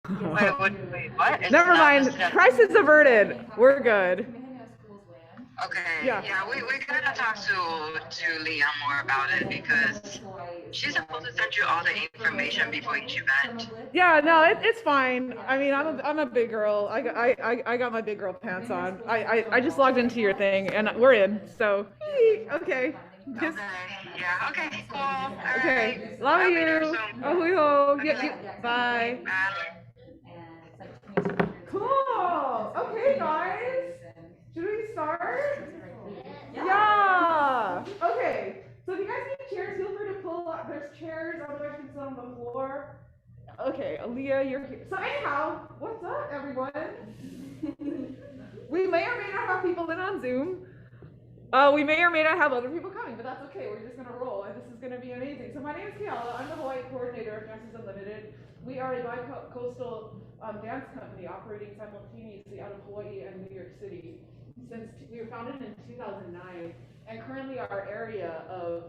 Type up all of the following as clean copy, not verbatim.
Wait, what? It's Never not mind. listed as- Crisis averted. We're good. Okay. Yeah. Yeah, we gotta talk to Leah more about it because she's supposed to send you all the information before each event. Yeah, no, it's fine. I mean, I'm a big girl. I got my big girl pants on. I just logged into your thing and we're in. So, okay. Just Okay. Yeah. Okay. Cool. All okay. right. Love I'll be there you. soon. Oh, hoo ho. Okay. Bye. Bye. Cool. Okay, guys. Should we start? Yeah. Okay. So if you guys need chairs, feel free to pull up. There's chairs, otherwise you can sit on the floor. Okay, Aliyah, you're here. So anyhow, what's up, everyone? We may or may not have people in on Zoom. We may or may not have other people coming, but that's okay. We're just gonna roll, and this is gonna be amazing. So my name is Kiala. I'm the Hawaii coordinator of Dances Unlimited. We are a bi-coastal dance company operating simultaneously out of Hawaii and New York City. Since we were founded in 2009, and currently our area of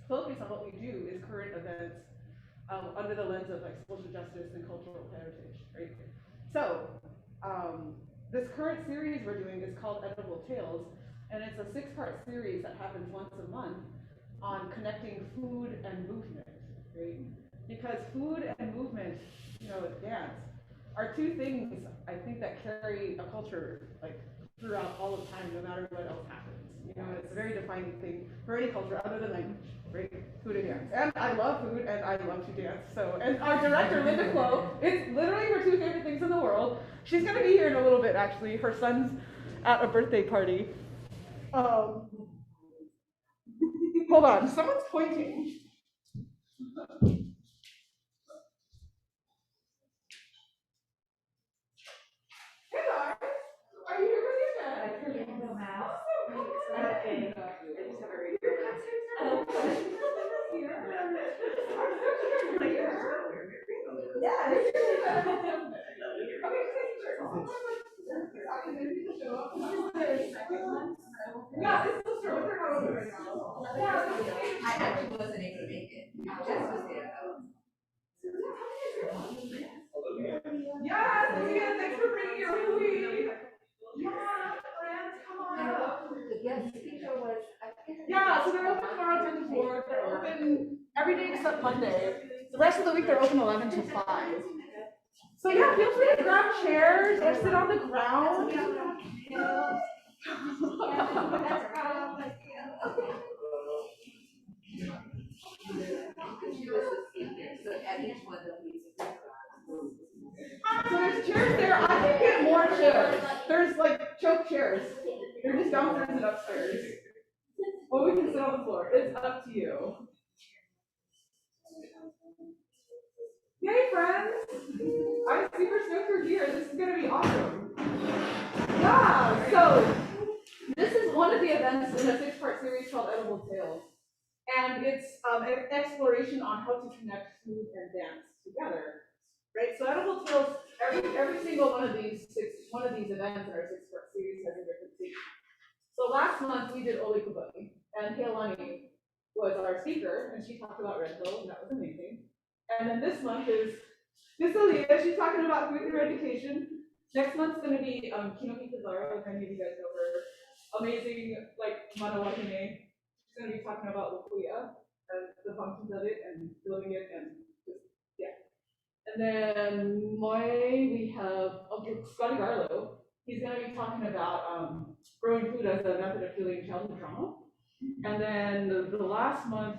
focus on what we do is current events under the lens of like social justice and cultural heritage, right? So this current series we're doing is called Edible Tales, and it's a 6-part series that happens once a month on connecting food and movement, right? Because food and movement, you know, dance, are two things I think that carry a culture like throughout all of time, no matter what else happens. You know, it's a very defining thing for any culture other than language, right? Food and dance. And I love food and I love to dance. So, and our director, Linda Clow, it's literally her 2 favorite things in the world. She's gonna be here in a little bit, actually. Her son's at a birthday party. Hold on, someone's pointing. Hey guys, are you here with your dad? I couldn't come out. Okay. I just have a radio. Yeah, it's still true. They're not open right now. I actually wasn't able to make it. Jess was there. Yes, Aliyah, thanks for bringing your food. Yeah, friends, come on up. Yeah, so they're open tomorrow 10 to 4. They're open every day except Monday. The rest of the week they're open 11 to 5. So yeah, feel free to grab chairs or sit on the ground. So there's chairs there. I can get more chairs. There's like choke chairs. They're just downstairs and upstairs. Or we can sit on the floor. It's up to you. Yay, friends! I'm super stoked you're here. This is gonna be awesome. Yeah, so this is one of the events in a 6-part series called Edible Tales. And it's an exploration on how to connect food and dance together. Right? So Edible Tales, every single one of these events in our 6-part series has a different theme. So last month we did Oli Kubani, and Heilani was our speaker, and she talked about rental, and that was amazing. And then this month is Miss Aliyah, she's talking about food through education. Next month's gonna be Kinoki Pizarro, if any of you guys know her. Amazing, like, Manawakine. She's gonna be talking about Lukuya and the functions of it and building it and just, yeah. And then we have Scotty Garlow. He's gonna be talking about growing food as a method of healing childhood trauma. And then the last month,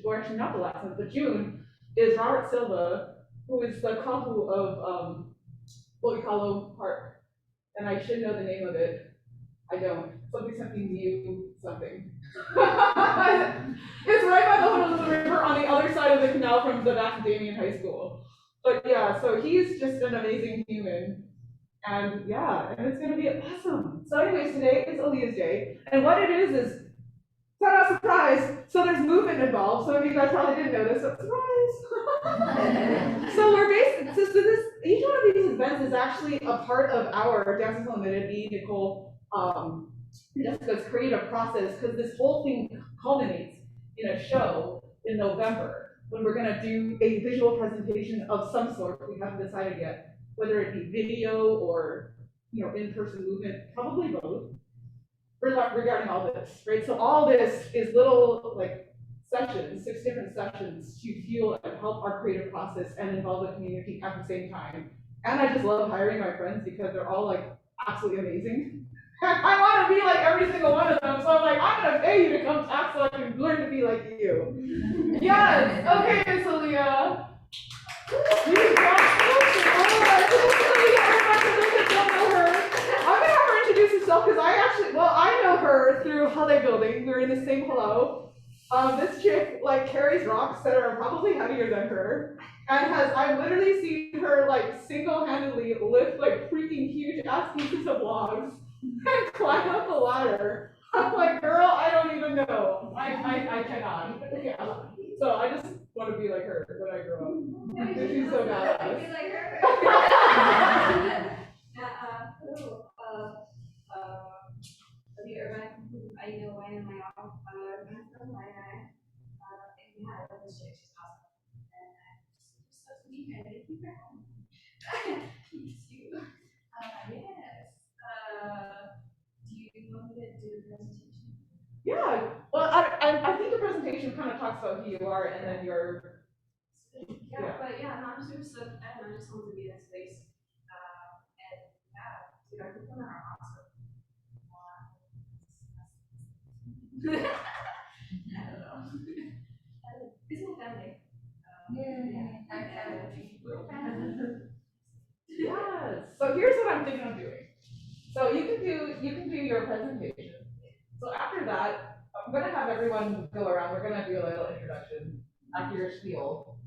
or actually not the last month, but June, is Robert Silva, who is the kahu of Boikalo Park. And I should know the name of it. I don't. Something new, something. It's right by the Honolulu River on the other side of the canal from the Macadamian High School. But yeah, so he's just an amazing human. And yeah, and it's gonna be awesome. So anyways, today is Aliyah's day. And what it is ta-da, surprise! So there's movement involved. Some of you guys probably didn't know this, but surprise! So we're each one of these events is actually a part of our Dances Unlimited, Nicole, Jessica's creative process, because this whole thing culminates in a show in November. when we're gonna do a visual presentation of some sort, we haven't decided yet, whether it be video or, in-person movement, probably both, regarding all this, right? So all this is little, like, sessions, 6 different sessions to fuel and help our creative process and involve the community at the same time. And I just love hiring my friends because they're all, like, absolutely amazing. I want to be like every single one of them, so I'm like, I'm gonna pay you to come talk so I can learn to be like you. Yes. Okay, Miss Aliyah. I'm gonna have her introduce herself because I know her through Hale Building. We were in the same hello. This chick like carries rocks that are probably heavier than her, and I've literally seen her like single-handedly lift like freaking huge ass pieces of logs and climb up a ladder. I'm like, girl, I don't even know. I cannot. Yeah. So I just want to be like her when I grow up. She's so badass. Be like her. Aliyah, Irvine. I know why am I off? Irvine from why I yeah, I love this chick. She's awesome. And I'm just so sweet and I keep her home. Yes. Do you want me to do the presentation? Yeah. Well, I think the presentation kind of talks about who you are and then your. Yeah, but yeah, no, I'm super stoked. I don't know, I just wanted to be in this space. And yeah, dude, our people are awesome. I don't know. This is my family. Yes. So here's what I'm thinking of doing. So you can do your presentation. So after that, I'm gonna have everyone go around. We're gonna do a little introduction after your spiel.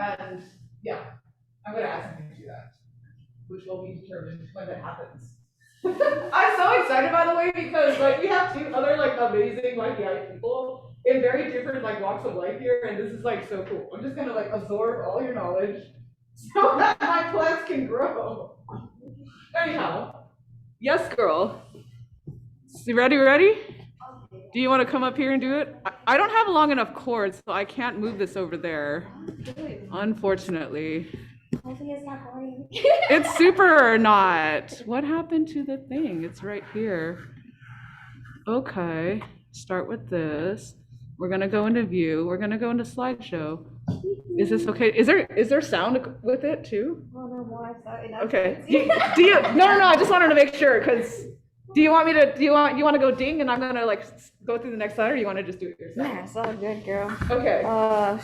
And yeah, I'm gonna ask you to do that, which will be determined when that happens. I'm so excited, by the way, because like we have 2 other like amazing like DI people in very different like walks of life here, and this is like so cool. I'm just gonna like absorb all your knowledge so that my plants can grow. Anyhow, yes, girl. You ready? Do you want to come up here and do it? I don't have long enough cords, so I can't move this over there. Unfortunately. Hopefully it's not boring. It's super or not. What happened to the thing? It's right here. Okay. Start with this. We're gonna go into view. We're gonna go into slideshow. Is this okay? Is there sound with it too? Oh no, more. Sorry. Okay. Do you? No. I just wanted to make sure because. Do you want to go ding and I'm gonna like go through the next slide, or you want to just do it yourself? Yeah, it's all good, girl. Okay.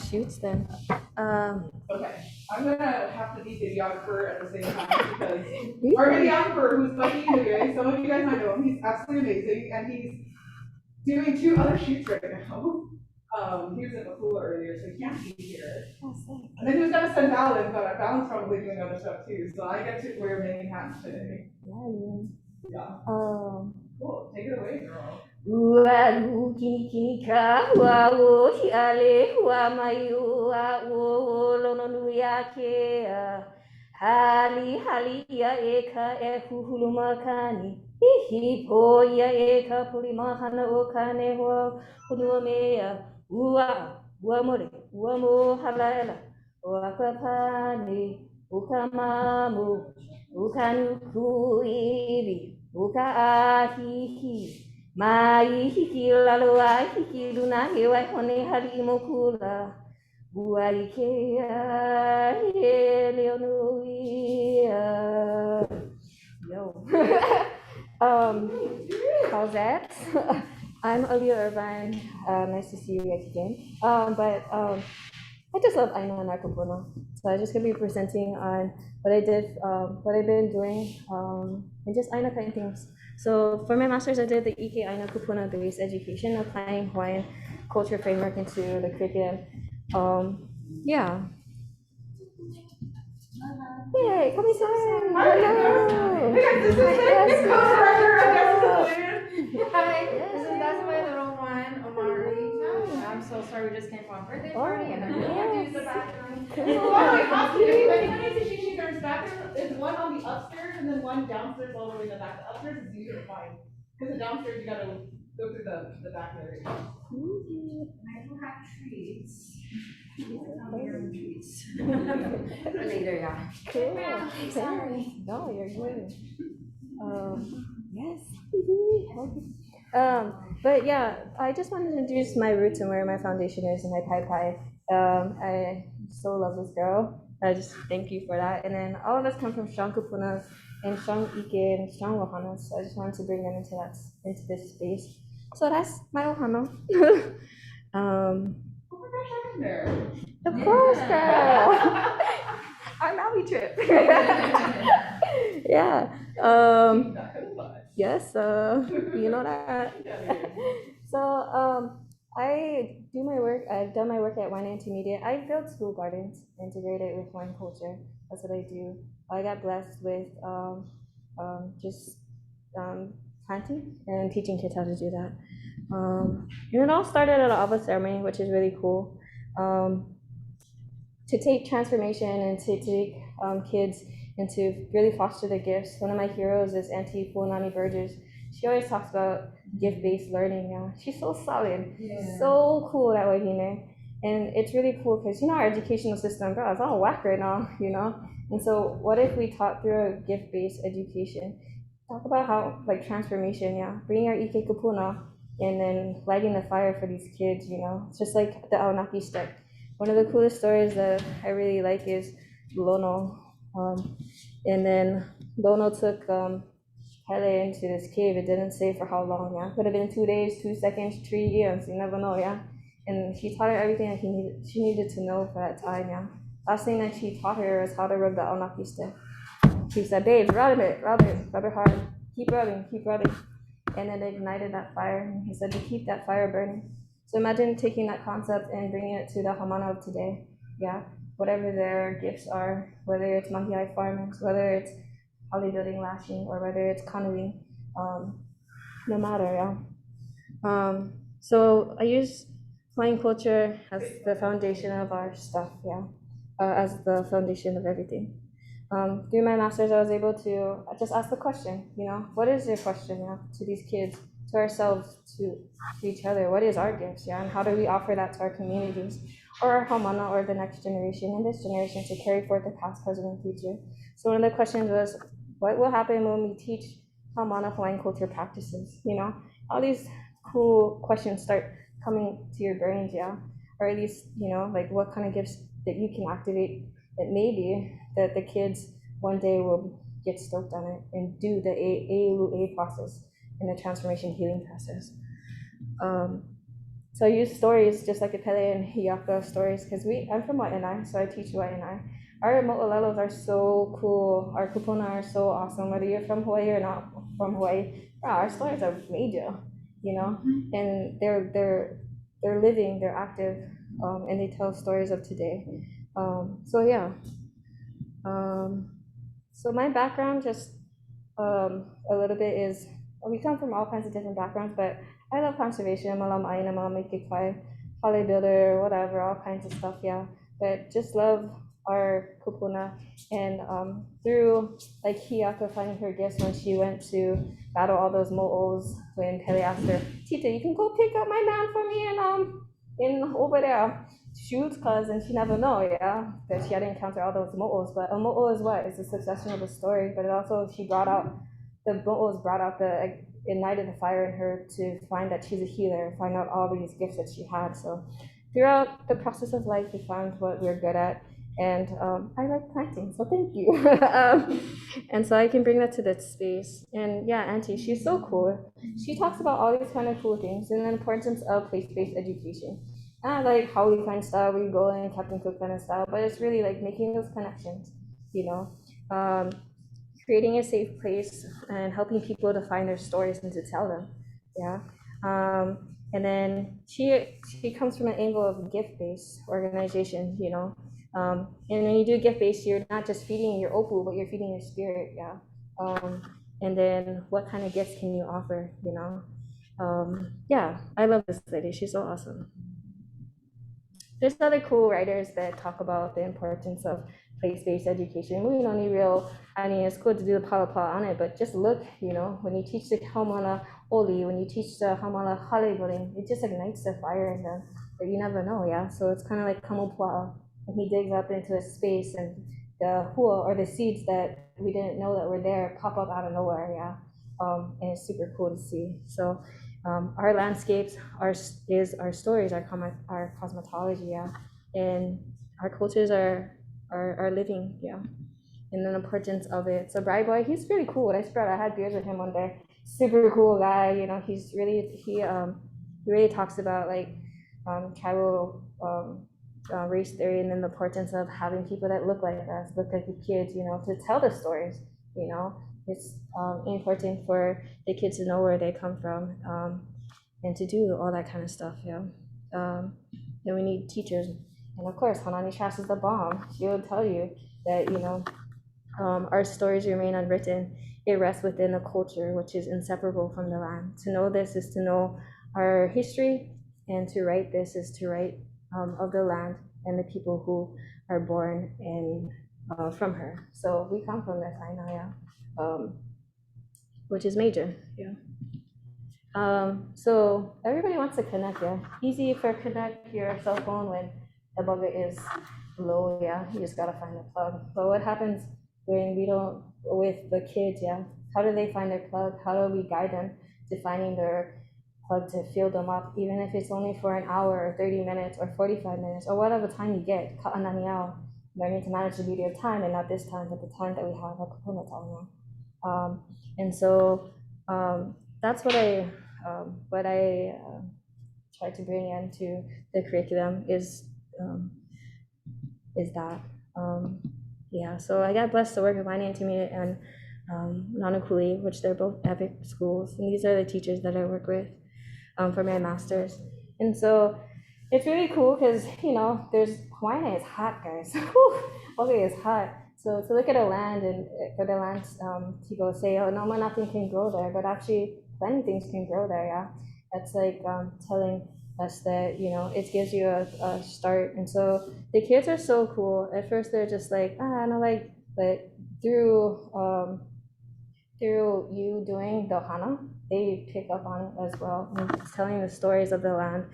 Shoots then. Okay. I'm gonna have to be videographer at the same time because our videographer, who's Bucky Aliyah, some of you guys might know him. He's absolutely amazing, and he's doing 2 other shoots right now. He was in the pool earlier, so he can't be here. And then he was gonna send Balin, but Balin's probably doing other stuff too, so I get to wear many hats today. Yeah. Cool. Take it away, girl. Walu kini kini ka wa wo hi ale wa mai wa wo lo no nu ya ke hali ya eka e hulu makani hi po ya eka puli mahana o kane wa hulu me ya wa mo halala wa kapani ukamamu ukanu kuibi uka ahihi mai hiki lalu hiki luna hewa hone hari mokula buai ke leonuia yo how's that? I'm Aliyah Irvine. Nice to see you guys again. I just love Aina and Arkapono. So I'm just gonna be presenting on what I've been doing, and just Aina kind of things. So for my master's, I did the EK Aina Kupuna based education, applying Hawaiian culture framework into the curriculum. Yeah. Yay, come inside. Hello. This is the co-director of Hi, that's my little one, Omari. I'm so sorry, we just came from a birthday party and I really have to use the bathroom. If anyone needs to change their bathroom, there's one on the upstairs and then one downstairs all the way in the back. The upstairs is usually fine. Because the downstairs you gotta Go through the back there. I do have treats. Treats. Later, yeah. Cool. Okay, sorry. No, you're good. Yes. But yeah, I just wanted to introduce my roots and where my foundation is and my pai pai. I so love this girl. I just thank you for that. And then all of us come from strong kupunas and strong ike and strong wahanas. So I just wanted to bring them into this space. So that's my ohana. Oh my gosh, I'm in there. Of course, girl. Our Maui trip. Yeah. Yes, you know that. So I do my work. I've done my work at Wine Intermediate. I build school gardens integrated with wine culture. That's what I do. I got blessed with just planting and teaching kids how to do that. And it all started at an Ava ceremony, which is really cool. To take transformation and to take kids and to really foster their gifts. One of my heroes is Auntie Fulani Burgess. She always talks about gift-based learning. Yeah, she's so solid, so cool that way, you know. And it's really cool because our educational system, bro, it's all whack right now, And so, what if we taught through a gift-based education? Talk about how transformation, bring our ike kupuna and then lighting the fire for these kids, It's just like the Aonaki stick. One of the coolest stories that I really like is Lono. And then Lono took Pele into this cave. It didn't say for how long, Could have been 2 days, 2 seconds, 3 years, you never know, And she taught her everything that she needed to know for that time, Last thing that she taught her is how to rub the Aonaki stick. She said, babe, rub it hard. Keep rubbing. And then it ignited that fire. And he said to keep that fire burning. So imagine taking that concept and bringing it to the Hamana of today. Whatever their gifts are, whether it's mahiai farmers, whether it's holly building lashing, or whether it's canoeing, no matter, So I use wine culture as the foundation of our stuff, as the foundation of everything. Through my master's, I was able to just ask the question, what is your question, to these kids, to ourselves, to each other? What is our gifts, and how do we offer that to our communities, or our hamana, or the next generation, and this generation, to carry forth the past, present, and future? So one of the questions was, what will happen when we teach hamana Hawaiian culture practices? All these cool questions start coming to your brains, or at least, what kind of gifts that you can activate. It may be that the kids one day will get stoked on it and do the A process and the transformation healing process. So I use stories just like the Pele and Hiaka stories because I'm from Waianae, so I teach Waianae. Our mo'olelos are so cool. Our kupuna are so awesome. Whether you're from Hawaii or not from Hawaii, our stories are major, and they're living, they're active, and they tell stories of today. So my background, just a little bit, is we come from all kinds of different backgrounds, but I love conservation. Malam aina, malam ikikai, holly builder, whatever, all kinds of stuff, But just love our kupuna, and through Hiaka finding her gifts when she went to battle all those mo'os, when Pele asked her, Tita, you can go pick up my man for me in over there. Shoot, and she never know, that she had to encounter all those mo'os. But a mo'o is what? It's a succession of a story, but it also, the mo'os brought out ignited the fire in her to find that she's a healer, find out all these gifts that she had. So throughout the process of life, we found what we're good at, and I like planting, so thank you. And so I can bring that to this space. And Auntie, she's so cool. She talks about all these kind of cool things and the importance of place-based education. Not like how we find style, we go in Captain Cook kind of style, but it's really like making those connections, creating a safe place and helping people to find their stories and to tell them, and then she comes from an angle of gift-based organization, and when you do gift-based, you're not just feeding your opu, but you're feeding your spirit, and then what kind of gifts can you offer, I love this lady, she's so awesome. There's other cool writers that talk about the importance of place-based education. We don't need real, I mean, it's good to do the power plot on it, but just look, when you teach the Haumala Oli, when you teach the Haumala Hale building, it just ignites the fire in them, but you never know, yeah? So it's kind of like Kamupua, and he digs up into a space, and the hua, or the seeds that we didn't know that were there, pop up out of nowhere, yeah? And it's super cool to see. So our landscapes, our stories, our cosmetology, yeah? And our cultures are living, yeah, and the importance of it. So Bright Boy, he's really cool. I had beers with him one day. Super cool guy, he really talks about like tribal race theory, and then the importance of having people that look like us, look like the kids, to tell the stories. It's important for the kids to know where they come from, and to do all that kind of stuff, yeah. Then we need teachers. And of course, Hanani Trash is the bomb. She will tell you that, our stories remain unwritten. It rests within the culture, which is inseparable from the land. To know this is to know our history, and to write this is to write of the land and the people who are born and from her. So we come from this, I know, yeah, which is major, yeah. So everybody wants to connect, yeah. Easy for connect your cell phone when the bugger is low, yeah. You just gotta find the plug. But what happens when we don't, with the kids, yeah? How do they find their plug? How do we guide them to finding their plug, to fill them up, even if it's only for an hour or 30 minutes or 45 minutes or whatever time you get? Learning to manage the beauty of time, and not this time, but the time that we have a component on. And so that's what I try to bring into the curriculum is that. Yeah, so I got blessed to work with Wine Intermediate and Nanakuli, which they're both epic schools. And these are the teachers that I work with for my master's. And so it's really cool because, Hawaii is hot, guys. Okay, it's hot. So to look at a land, and for the land to go say, oh, no, nothing can grow there, but actually plenty things can grow there, yeah. That's like telling us that, it gives you a start. And so the kids are so cool. At first they're just like, I don't like, but through you doing the hana, they pick up on it as well, and telling the stories of the land.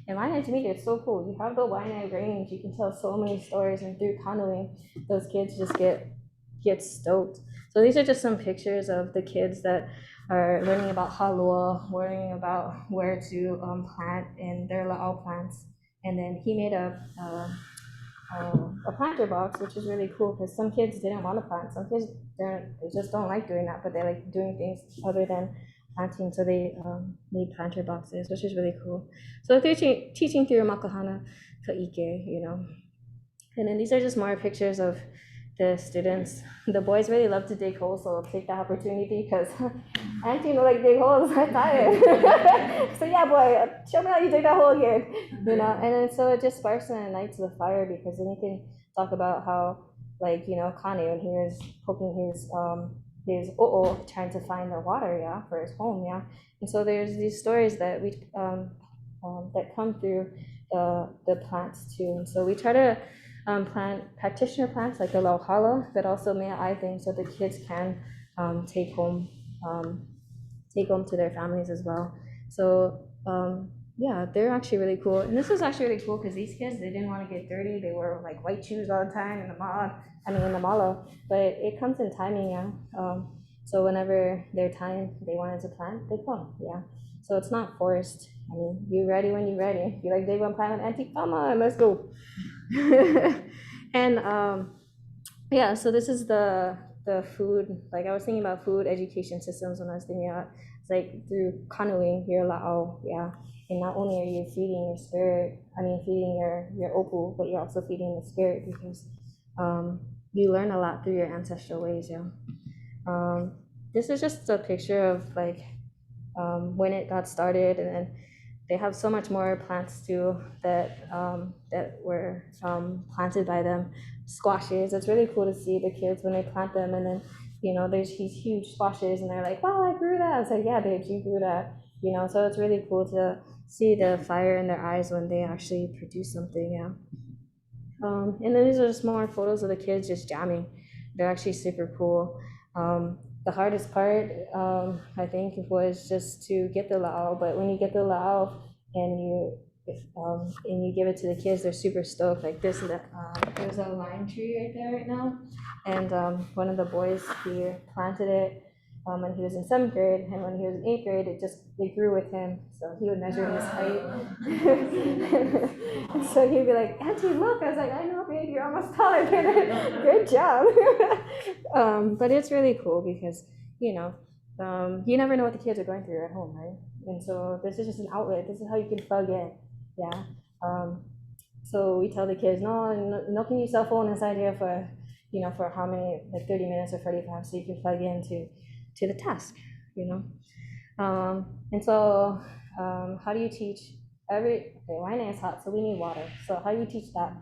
And Waianae, to me, it's so cool. You have the Waianae range, you can tell so many stories, and through canoeing, those kids just get stoked. So these are just some pictures of the kids that are learning about halua, learning about where to plant in their la'au plants. And then he made a planter box, which is really cool because some kids didn't want to plant. Some kids they just don't like doing that, but they like doing things other than planting. So they made planter boxes, which is really cool. So they're teaching through makahana ka'ike, And then these are just more pictures of the students. The boys really love to dig holes, so I'll take that opportunity because Auntie don't like dig holes. I'm tired. So yeah, boy, show me how you dig that hole again. And then so it just sparks and ignites the fire, because then you can talk about how, like, Kane, when he was poking his o'o, trying to find the water, yeah, for his home, yeah. And so there's these stories that we that come through the plants too. And so we try to plant practitioner plants like the lauhala, but also mea things so the kids can take home to their families as well. So yeah, they're actually really cool. And this is actually really cool because these kids, they didn't want to get dirty. They wore like white shoes all the time in the malo, but it comes in timing, yeah. So whenever their time they wanted to plant, they come, yeah. So it's not forced. I mean, you're ready when you're ready. If you like, they want to plant an antique, come on, let's go. And yeah, so this is the food. Like, I was thinking about food education systems when I was thinking about, it's like through canoeing your la'au, yeah. And not only are you feeding your spirit, feeding your opu, but you're also feeding the spirit, because you learn a lot through your ancestral ways, yeah. This is just a picture of like when it got started, and then they have so much more plants too that were planted by them. Squashes, it's really cool to see the kids when they plant them, and then there's these huge squashes, and they're like, wow, I grew that. I was like, yeah, babe, you grew that. So it's really cool to see the fire in their eyes when they actually produce something, yeah. And then these are just more photos of the kids just jamming. They're actually super cool. The hardest part, I think, was just to get the lao. But when you get the lao and you give it to the kids, they're super stoked. Like this, there's a lime tree right there right now, and one of the boys, he planted it when he was in 7th grade, and when he was in 8th grade, it grew with him. So he would measure his height. And so he'd be like, Auntie, look. I was like, I know, babe, you're almost taller than it. Good job. But it's really cool because, you never know what the kids are going through at home, right? And so this is just an outlet. This is how you can plug in. Yeah. So we tell the kids, no can use cell phone inside here for how many, like 30 minutes or 45, so you can plug into the task, And so how do you teach wine is hot, so we need water. So how do you teach that?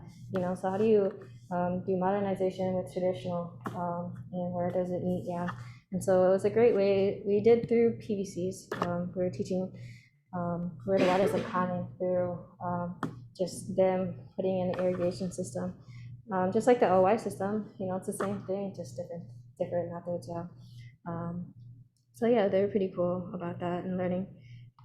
So how do you do modernization with traditional, and where does it meet? Yeah. And so it was a great way. We did through PVCs. We were teaching where the waters are coming through, just them putting in the irrigation system. Just like the OY system, it's the same thing, just different methods, yeah. So yeah, they're pretty cool about that and learning.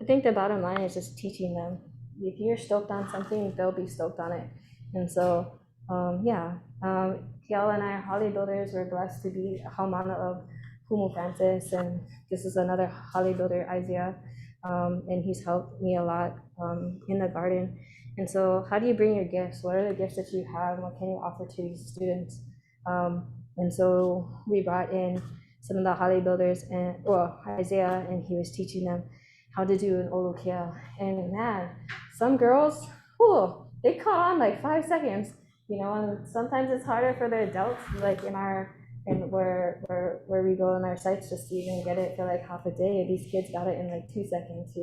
I think the bottom line is just teaching them. If you're stoked on something, they'll be stoked on it. And so, Kiala and I are Holly builders. We're blessed to be a haumana of Kumu Francis, and this is another Holly builder, Isaiah, and he's helped me a lot in the garden. And so how do you bring your gifts? What are the gifts that you have? What can you offer to these students? And so we brought in some of the Holly builders, and Isaiah, and he was teaching them how to do an olukia. And man, some girls, they caught on like 5 seconds, and sometimes it's harder for the adults, like where we go on our sites, just to even get it for like half a day. These kids got it in like 2 seconds,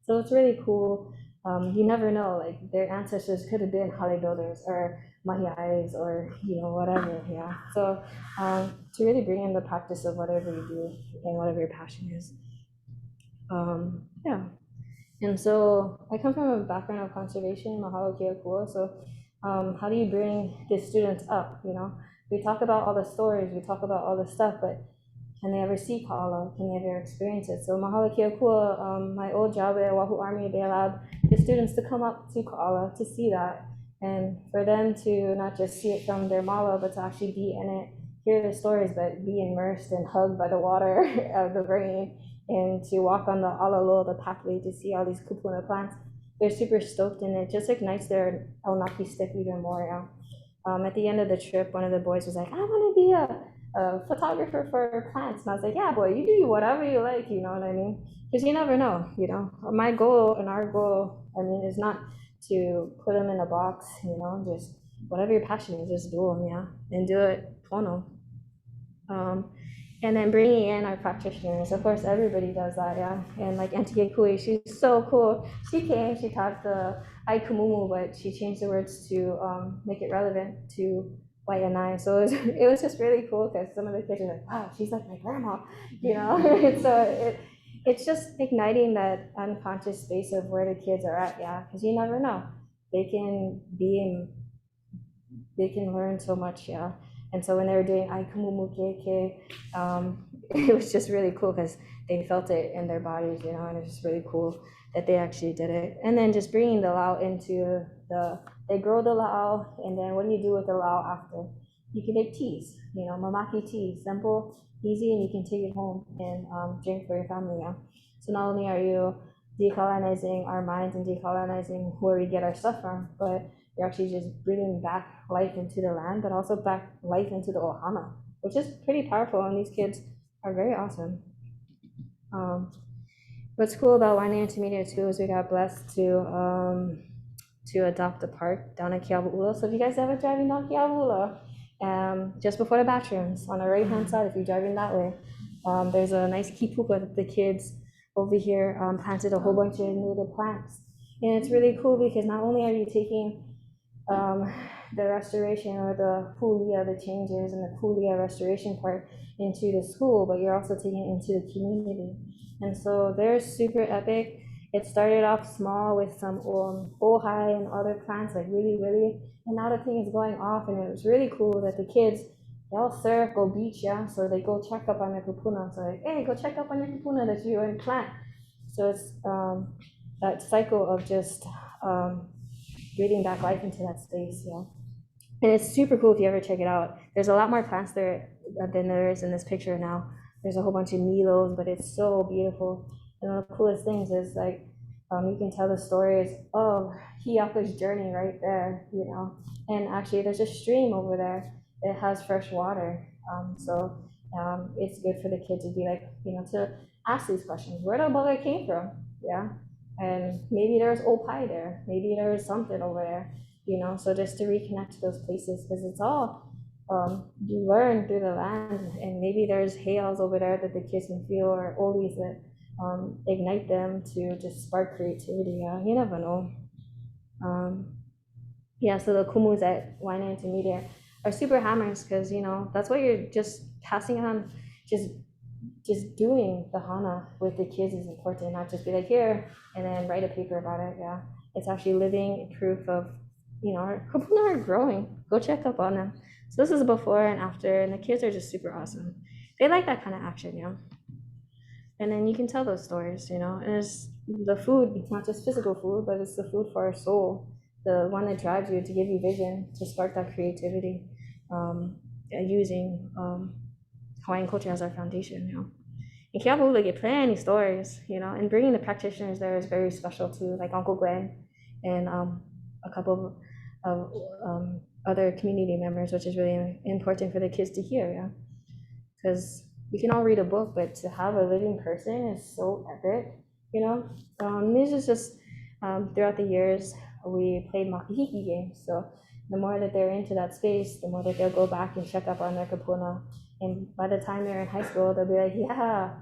So it's really cool. You never know, like their ancestors could have been Holly builders or mahi'ais or whatever, yeah. So to really bring in the practice of whatever you do and whatever your passion is. Yeah. And so I come from a background of conservation, mahalo keakua. So how do you bring the students up? We talk about all the stories, we talk about all the stuff, but can they ever see ka'ala? Can they ever experience it? So mahalo keakua, my old job at Oahu Army, they allowed the students to come up to ka'ala to see that, and for them to not just see it from their mala, but to actually be in it, hear the stories, but be immersed and hugged by the water of the rain, and to walk on the alalo, the pathway, to see all these kupuna plants. They're super stoked, and it just ignites their aunaki stick even more. At the end of the trip, one of the boys was like, I want to be a photographer for plants. And I was like, yeah, boy, you do whatever you like, you know what I mean? Because you never know, My goal and our goal, is not to put them in a box, just whatever your passion is, just do them, yeah, and do it pono. And then bringing in our practitioners, of course, everybody does that, yeah. And like Auntie Kui, she's so cool. She came, she taught the Ai Kumumu, but she changed the words to make it relevant to white and I. So it was just really cool because some of the kids are like, wow, she's like my grandma, So it's just igniting that unconscious space of where the kids are at, yeah, because you never know. They can learn so much, yeah. And so when they were doing Aikumumu Keike, it was just really cool because they felt it in their bodies, and it's just really cool that they actually did it. And then just bringing the lao into they grow the lao, and then what do you do with the lao after? You can make teas, mamaki tea, simple, easy, and you can take it home and drink for your family, yeah. So not only are you decolonizing our minds and decolonizing where we get our stuff from, but you're actually just bringing back life into the land, but also back life into the ohana, which is pretty powerful, and these kids are very awesome. What's cool about Waianae Intermediate too is we got blessed to adopt a park down at Keawaula. So if you guys ever driving down Keawaula, just before the bathrooms, on the right-hand side, if you're driving that way, there's a nice kipuka that the kids over here planted a whole bunch of native plants. And it's really cool because not only are you taking the restoration or the pulia, the changes and the pulia restoration part into the school, but you're also taking it into the community. And so they're super epic. it started off small with some ojai and other plants, like really, and now the thing is going off, and it was really cool that the kids, they all surf, go beach, yeah, so they go check up on their kupuna. So like, hey, go check up on your kupuna that you and plant. So it's that cycle of just breathing back life into that space, yeah. And it's super cool if you ever check it out. There's a lot more plants there than there is in this picture now. There's a whole bunch of milos, but it's so beautiful. And one of the coolest things is like, you can tell the stories of Hiyaku's journey right there, you know. And actually there's a stream over there that has fresh water. So it's good for the kids to be like, you know, to ask these questions. Where the bugger came from? Yeah. And maybe there's old pie there. Maybe there is something over there, you know. So just to reconnect to those places, because it's all you learn through the land, and maybe there's hails over there that the kids can feel, or oldies that ignite them to just spark creativity. Yeah, you never know. Yeah, so the kumus at Wine Intermediate are super hammers, because you know that's what you're just passing on, just doing the hana with the kids is important, not just be like here and then write a paper about it. Yeah, it's actually living proof of, you know, our kupuna are growing. Go check up on them. So this is before and after, and the kids are just super awesome. They like that kind of action, you know. And then you can tell those stories, you know. And it's the food, not just physical food, but it's the food for our soul, the one that drives you to give you vision, to spark that creativity, using Hawaiian culture as our foundation, you know. In Keapu, get plenty stories, you know, and bringing the practitioners there is very special too, like Uncle Glenn and a couple of other community members, which is really important for the kids to hear, yeah. Because we can all read a book, but to have a living person is so epic, you know. This is just throughout the years we played makahiki games, so the more that they're into that space, the more that they'll go back and check up on their kupuna. And by the time they're in high school, they'll be like, yeah,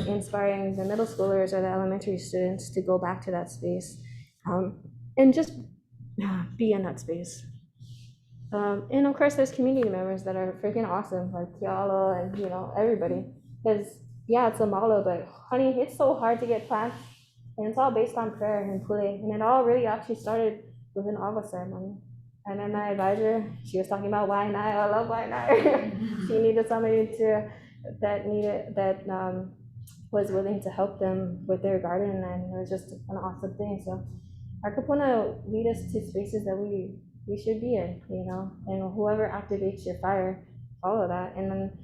inspiring the middle schoolers or the elementary students to go back to that space and just be in that space. And of course, there's community members that are freaking awesome, like Kiala and, you know, everybody. Because, yeah, it's a mala, but honey, it's so hard to get plants. And it's all based on prayer and pule. And it all really actually started with an awa ceremony. And then my advisor, she was talking about Wainai. I love Wainai. She needed somebody that was willing to help them with their garden, and it was just an awesome thing. So our kupuna lead us to spaces that we should be in, you know, and whoever activates your fire, follow that. And then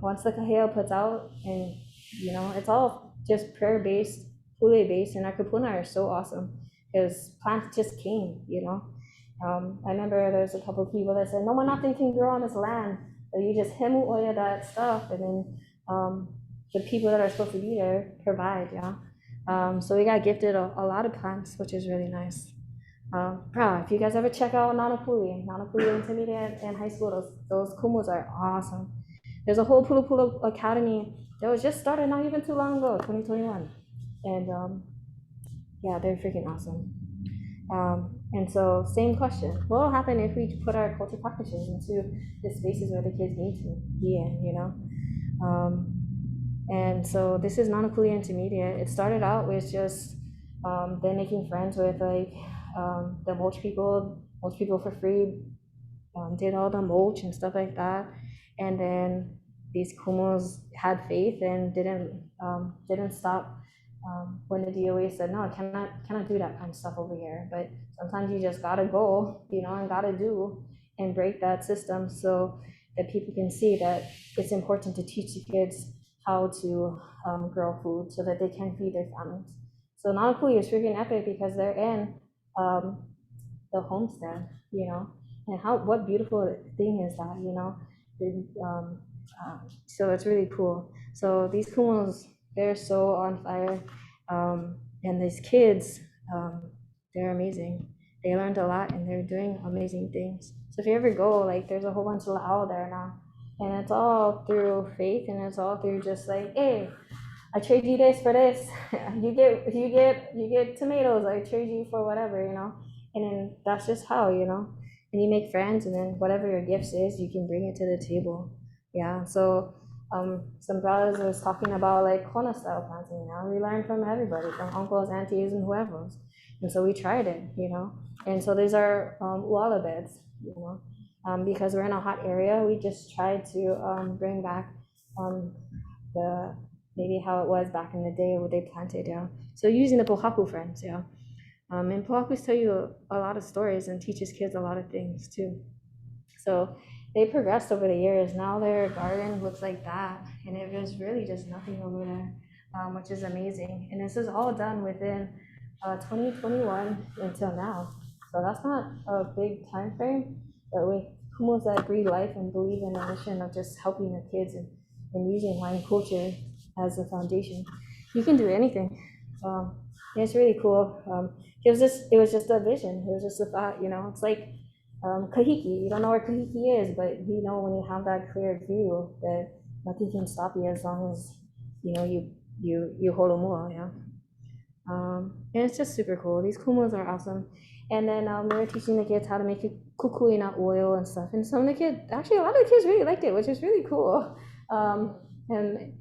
once the kahea puts out, and you know, it's all just prayer based, pule based, and our kupuna are so awesome because plants just came, you know. I remember there's a couple of people that said, no, nothing can grow on this land. So you just hemu oya that stuff, and then the people that are supposed to be there provide, yeah. So we got gifted a lot of plants, which is really nice. If you guys ever check out Nanapuli Intermediate and High School, those kumus are awesome. There's a whole Pulu Pulu Academy that was just started not even too long ago, 2021. And yeah, they're freaking awesome. And so same question, what will happen if we put our culture practices into the spaces where the kids need to be in, you know? And so this is Nanapuli Intermediate. It started out with just them making friends with like the mulch people for free, did all the mulch and stuff like that. And then these kumus had faith and didn't stop when the DOA said, no, cannot do that kind of stuff over here. But sometimes you just gotta go, you know, and gotta do and break that system so that people can see that it's important to teach the kids how to grow food so that they can feed their families. So Nanapuli is freaking epic because they're in the homestead, you know, and what beautiful thing is that, you know. So it's really cool. So these kumus, they're so on fire, and these kids, they're amazing. They learned a lot and they're doing amazing things. So if you ever go, like, there's a whole bunch of la'au there now, and it's all through faith, and it's all through just like, hey, I trade you this for this. you get tomatoes. I trade you for whatever, you know. And then that's just how, you know. And you make friends, and then whatever your gifts is, you can bring it to the table. Yeah. So some brothers was talking about like Kona style planting. We learned from everybody, from uncles, aunties, and whoever. And so we tried it, And so these are uala beds, because we're in a hot area. We just tried to bring back the maybe how it was back in the day where they planted, So using the pohaku friends, and pohakus tell you a lot of stories and teaches kids a lot of things too. So they progressed over the years. Now their garden looks like that, and it was really just nothing over there, which is amazing. And this is all done within 2021 until now. So that's not a big time frame, but with kumos that breathe life and believe in the mission of just helping the kids and using Hawaiian culture as a foundation, you can do anything. It's really cool. It was just a vision. It was just a thought, It's like kahiki. You don't know where kahiki is, but when you have that clear view that nothing can stop you as long as you holomua, and it's just super cool. These kumos are awesome. And then we were teaching the kids how to make kukuina oil and stuff. And some of the kids, actually a lot of the kids really liked it, which is really cool. And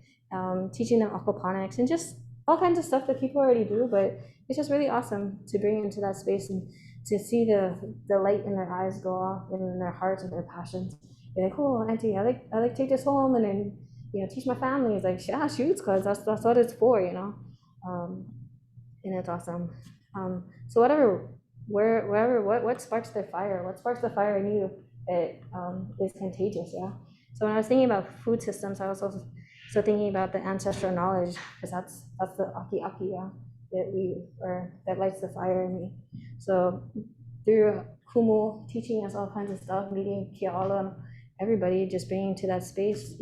teaching them aquaponics and just all kinds of stuff that people already do, but it's just really awesome to bring into that space and to see the light in their eyes go off and in their hearts and their passions. They're like, oh, auntie, I like to take this home and then teach my family. It's like, yeah, shoots, cause that's what it's for, and it's awesome. So what sparks their fire? What sparks the fire in you that is contagious? So when I was thinking about food systems, I was also thinking about the ancestral knowledge, because that's the aki, that lights the fire in me. So through kumu teaching us all kinds of stuff, meeting Keala and everybody, just bringing to that space,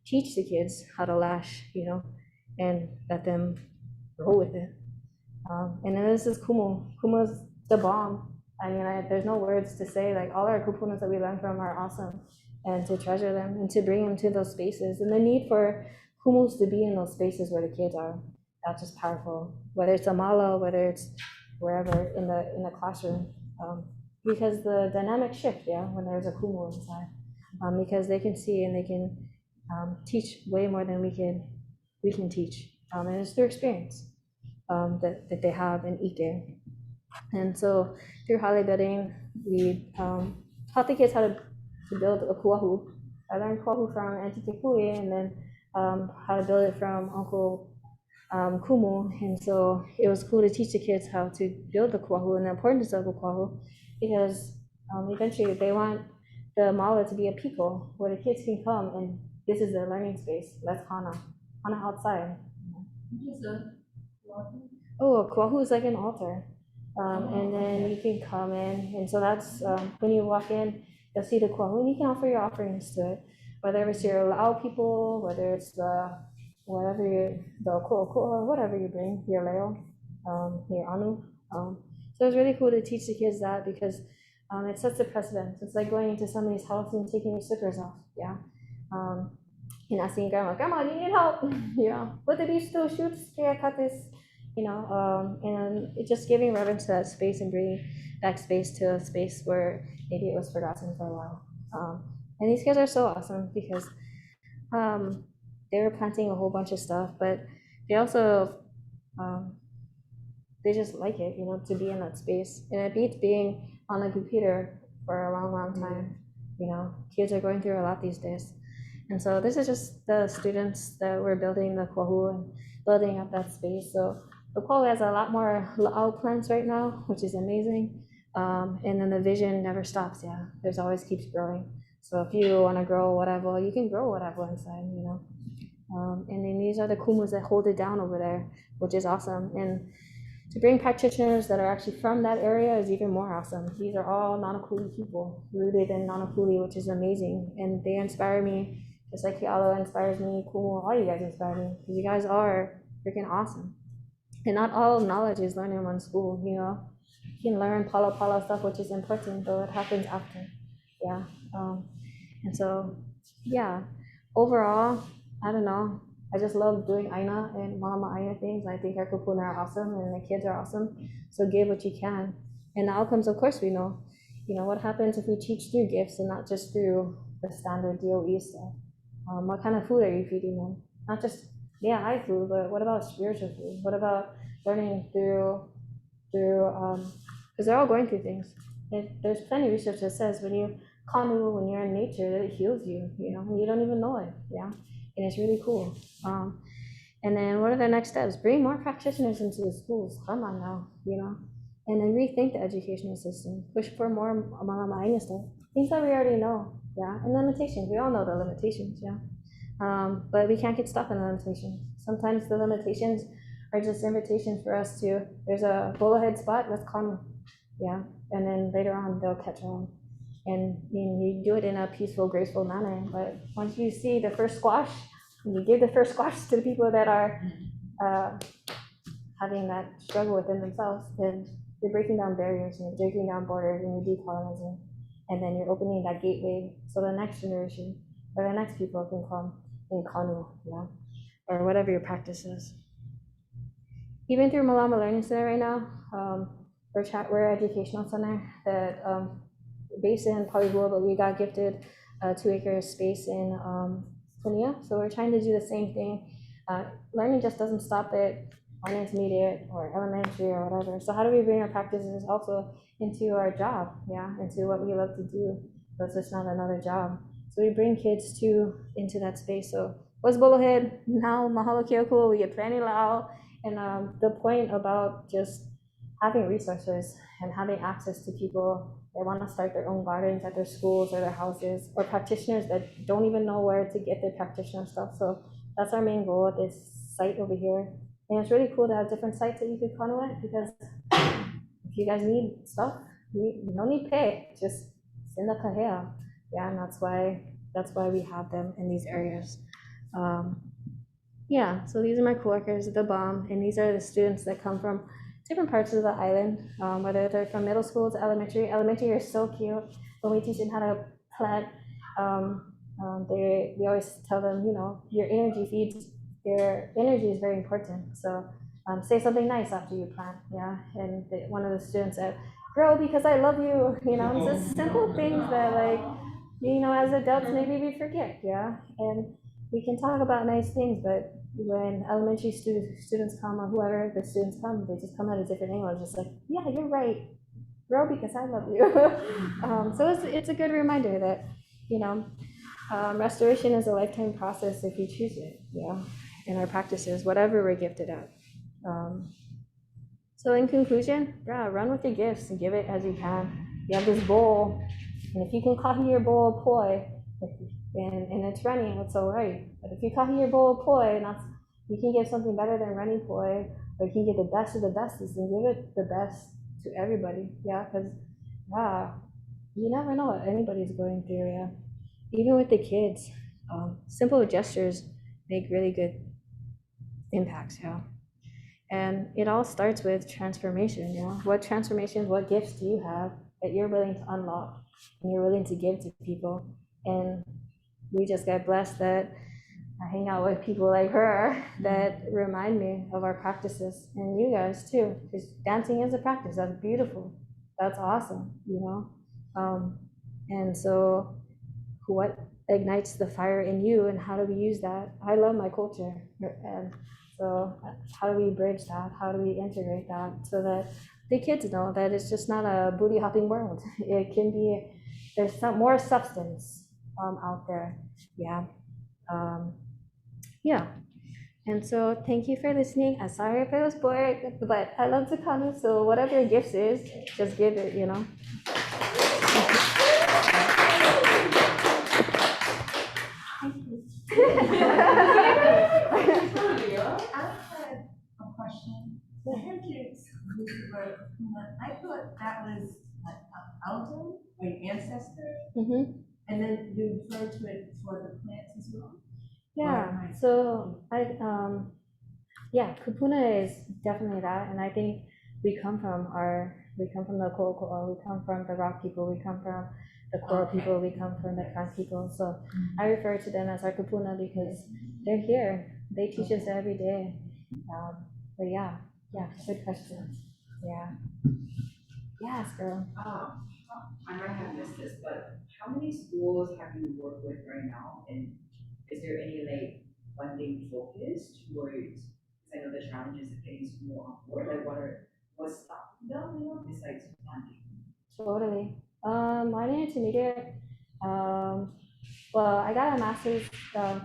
teach the kids how to lash, and let them roll with it. And then this is kumu. Kumu is the bomb. I mean, there's no words to say. Like all our kupunas that we learn from are awesome, and to treasure them and to bring them to those spaces. And the need for kumus to be in those spaces where the kids are, that's just powerful. Whether it's a mala, whether it's wherever in the classroom, because the dynamic shift, when there's a kumu inside, because they can see and they can teach way more than we can teach, and it's their experience. That they have in Ike. And so through hale building, we taught the kids how to build a kuahu. I learned kuahu from Auntie Tekui, and then how to build it from Uncle Kumu. And so it was cool to teach the kids how to build the kuahu and the importance of the kuahu, because eventually they want the mala to be a piko where the kids can come and this is their learning space. Let's hana outside. Oh, a kuahu is like an altar. And then you can come in, and so that's when you walk in, you'll see the kuahu, and you can offer your offerings to it, whether it's your lao people, whether it's whatever whatever you bring, your leo, your anu. So it's really cool to teach the kids that, because it sets a precedent. It's like going into somebody's house and taking your slippers off, and asking grandma, do you need help? What did you still shoot? Can I cut this? And it's just giving reverence to that space and bringing back space to a space where maybe it was forgotten for a while. And these kids are so awesome, because they were planting a whole bunch of stuff, but they also they just like it, to be in that space. And it beats being on the computer for a long time. Kids are going through a lot these days. And so this is just the students that we're building the kuahu and building up that space. So the kuahu has a lot more la'au plants right now, which is amazing. And then the vision never stops. There's always keeps growing. So if you want to grow whatever, you can grow whatever inside, and then these are the kumus that hold it down over there, which is awesome. And to bring practitioners that are actually from that area is even more awesome. These are all Nanakuli people, rooted in Nanakuli, which is amazing. And they inspire me, just like Keala inspires me, Kumu, all you guys inspire me, because you guys are freaking awesome. And not all knowledge is learned in one school, You can learn pala stuff, which is important, but it happens after. And so, overall, I don't know. I just love doing Aina and Mama Aina things. I think our kupuna are awesome and the kids are awesome. So give what you can. And the outcomes, of course, we know. What happens if we teach through gifts and not just through the standard DOE stuff. What kind of food are you feeding them? Not just, eye food, but what about spiritual food? What about learning through, because they're all going through things. There's plenty of research that says when you kanu, when you're in nature, that it heals you, and you don't even know it, and it's really cool. And then what are the next steps? Bring more practitioners into the schools. Come on now, and then rethink the educational system. Push for more mga stuff. Things that we already know, and limitations. We all know the limitations, but we can't get stuck in the limitations. Sometimes the limitations are just invitations for us to, there's a bullhead spot, let's come, and then later on they'll catch on. And you do it in a peaceful, graceful manner. But once you see the first squash, you give the first squash to the people that are having that struggle within themselves, then you're breaking down barriers and you're breaking down borders and you're decolonizing. And then you're opening that gateway so the next generation or the next people can come in Kanu, or whatever your practice is. Even through Malama Learning Center right now, we're an educational center that based in Polywood, but we got gifted a 2-acre space in Punia. So we're trying to do the same thing. Learning just doesn't stop at intermediate or elementary or whatever. So how do we bring our practices also into our job, into what we love to do? So it's just not another job. So we bring kids into that space. So what's Bolohead? Now Mahalo Kyoko, we get Prani Lao. And the point about just having resources and having access to people that want to start their own gardens at their schools or their houses, or practitioners that don't even know where to get their practitioner stuff. So that's our main goal at this site over here. And it's really cool to have different sites that you could conduit, because if you guys need stuff, you don't need pay, just send the kahea. And that's why we have them in these areas. So these are my coworkers at the BOM, and these are the students that come from different parts of the island, whether they're from middle school to elementary. Elementary are so cute. When we teach them how to plant, we always tell them, your energy is very important. So say something nice after you plant, and one of the students said, grow because I love you, it's just simple things that, like, as adults, maybe we forget, and we can talk about nice things, but when elementary students come, or whoever the students come, they just come at a different angle, just like, yeah, you're right, grow because I love you. So it's a good reminder that, restoration is a lifetime process if you choose it, in our practices, whatever we're gifted at. So in conclusion, run with your gifts and give it as you can. You have this bowl, and if you can copy your bowl of poi, and it's running, it's all right. But if you copy your bowl of poi, and you can give something better than running poi, or you can get the best of the bestest and give it the best to everybody, because you never know what anybody's going through, Even with the kids, simple gestures make really good impacts, And it all starts with transformation, What transformations, what gifts do you have that you're willing to unlock and you're willing to give to people? And we just get blessed that I hang out with people like her that remind me of our practices, and you guys too, because dancing is a practice. That's beautiful. That's awesome, And so what ignites the fire in you, and how do we use that? I love my culture, and so how do we bridge that? How do we integrate that so that the kids know that it's just not a booty hopping world? It can be, there's some more substance out there, And so thank you for listening. I'm sorry if I was bored, but I love to come. So whatever your gifts is, just give it, I had a question. I heard you use the word Puma. I thought that was an elder, like ancestor, and then you refer to it for the plants as well. So Kupuna is definitely that, and I think we come from the Ko'oko'a, we come from the rock people, we come from the coral people, we come from the plant people. So I refer to them as our Kupuna because they're here. They teach us every day. But good question. Yes, girl. I might have missed this, but how many schools have you worked with right now? And is there any like funding focused towards, because I know the challenges of getting school on board, like what's stopping them, besides funding? Totally. Mine intermediate. Well, I got a master's.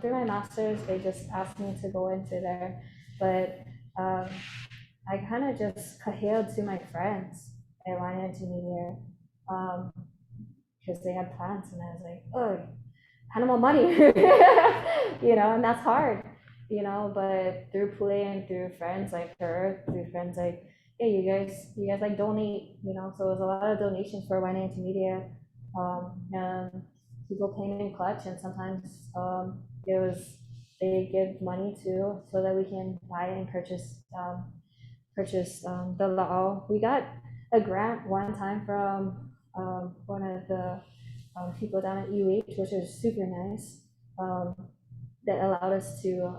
Through my master's, they just asked me to go into there, but I kind of just hailed to my friends at my intermediate, because they had plans, and I was like, oh, kind of more money, and that's hard, but through play and through friends like her, through friends like, hey, you guys like donate, so it was a lot of donations for Wine Intermediate, and people came in clutch, and sometimes, they give money too, so that we can buy and purchase the lao. We got a grant one time from one of the people down at UH, which is super nice, that allowed us to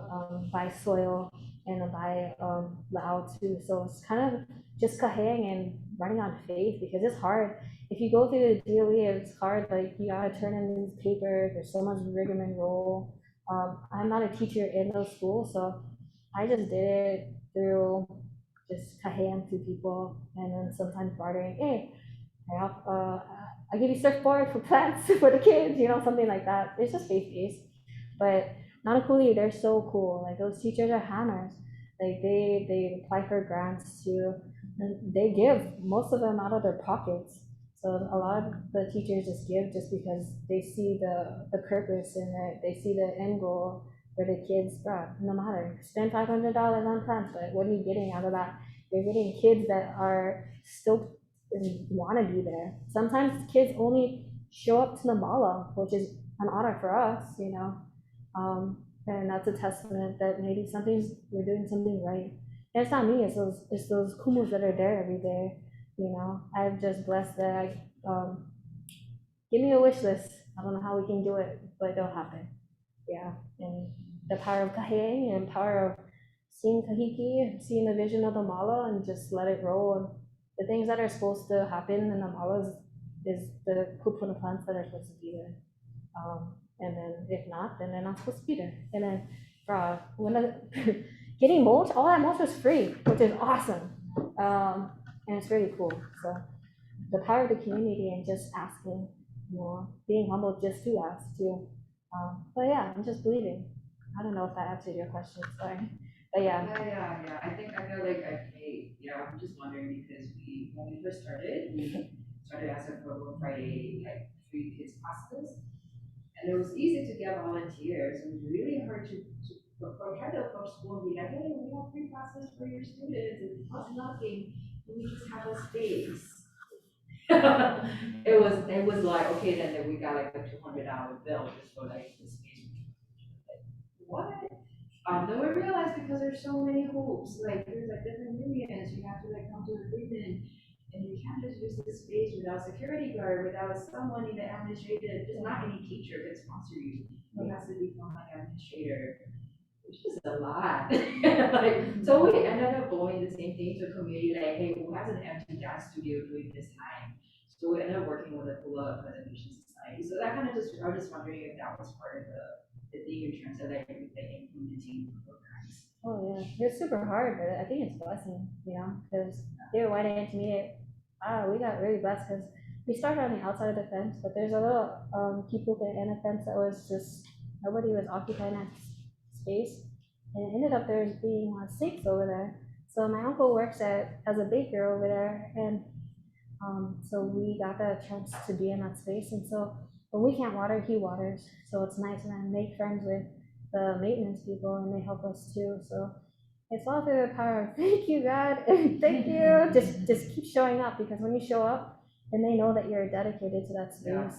buy soil and buy lao too. So it's kind of just kahang and running on faith, because it's hard. If you go through the DOE, it's hard. Like, you gotta turn in these papers. There's so much rigmarole. I'm not a teacher in those schools, so I just did it through just kahang to people, and then sometimes bartering. Hey, I give you surfboard for plants for the kids, something like that. It's just faith-based. But Nanakuli, they're so cool. Like, those teachers are hammers. Like, they apply for grants too, and they give most of them out of their pockets. So a lot of the teachers just give just because they see the purpose in it. They see the end goal for the kids. Bro, no matter, spend $500 on plants, but what are you getting out of that? You're getting kids that are stoked and want to be there. Sometimes kids only show up to the mala, which is an honor for us, and that's a testament that maybe we're doing something right. And it's not me; it's those kumus that are there every day. I'm just blessed that give me a wish list. I don't know how we can do it, but it'll happen. Yeah, and the power of kaheng and power of seeing kahiki, seeing the vision of the mala, and just let it roll. And the things that are supposed to happen in the malas is the kupuna plants that are supposed to be there. And then if not, then they're not supposed to be there. And then, getting mulch, all that mulch was free, which is awesome. And it's really cool. So the power of the community and just asking, being humble just to ask too. But yeah, I'm just believing. I don't know if that answered your question, sorry. But yeah. Yeah. I feel like I'm just wondering because when we first started, we started as a program Friday, like free kids classes. And it was easy to get volunteers. It was really hard to try to approach school and be like, hey, we have free classes for your students. It costs nothing. We just have a space. It was like, okay, then we got like a $200 bill just for like the space. Like, what? Then we realized because there's so many hoops, like there's like different unions, you have to like come to an agreement, and you can't just use this space without security guard, without someone in the administrative, just not any teacher can sponsor you. It has to be from like administrator, which is a lot. So we ended up going the same thing to a community, like, hey, who has an empty dance studio during this time? So we ended up working with a Kula Preservation Society. So that kind of just, I was just wondering if that was part of the thing in terms of like implementing programs. Oh yeah, it's super hard, but I think it's a blessing, because here, White Intermediate, we got really blessed because we started on the outside of the fence, but there's a little people in a fence that was just, nobody was occupying that space, and it ended up there being sinks over there. So my uncle works as a baker over there, and so we got the chance to be in that space, and so when we can't water, he waters, so it's nice, and I make friends with the maintenance people, and they help us too. So it's all through the power of thank you, God, thank you. Just keep showing up, because when you show up, then they know that you're dedicated to that space. Yeah.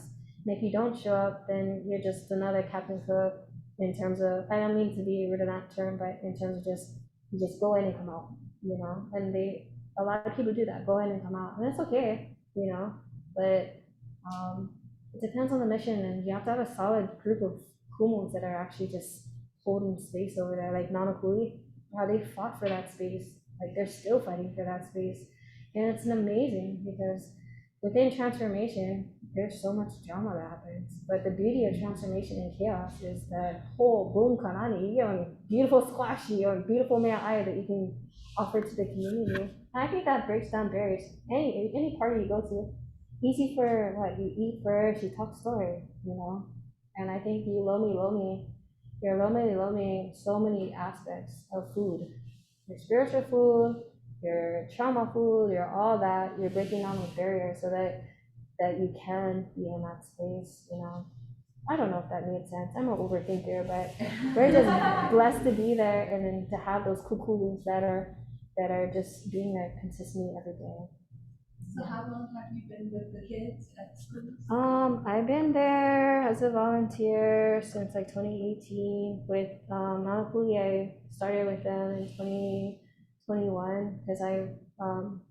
And if you don't show up, then you're just another Captain Cook. In terms of, I don't mean to be rude in that term, but in terms of you just go in and come out, And a lot of people do that, go in and come out, and it's okay, But it depends on the mission, and you have to have a solid group of kumos that are actually just holding space over there, like Nanakuli. Wow, they fought for that space. Like, they're still fighting for that space. And it's amazing because within transformation, there's so much drama that happens. But the beauty of transformation and chaos is that whole boom kanani, you know, beautiful squashy or beautiful male eye that you can offer to the community. And I think that breaks down barriers. Any party you go to, easy for what you eat first, you talk story, you know. And I think you lomi, you're lomi so many aspects of food. Your spiritual food, your trauma food, your all that, you're breaking down the barriers so that you can be in that space, you know. I don't know if that made sense. I'm an overthinker, but we're just blessed to be there and then to have those kukulus that are just being there consistently every day. So how long have you been with the kids at schools? I've been there as a volunteer since like 2018 with Manapuli. I started with them in 2021 because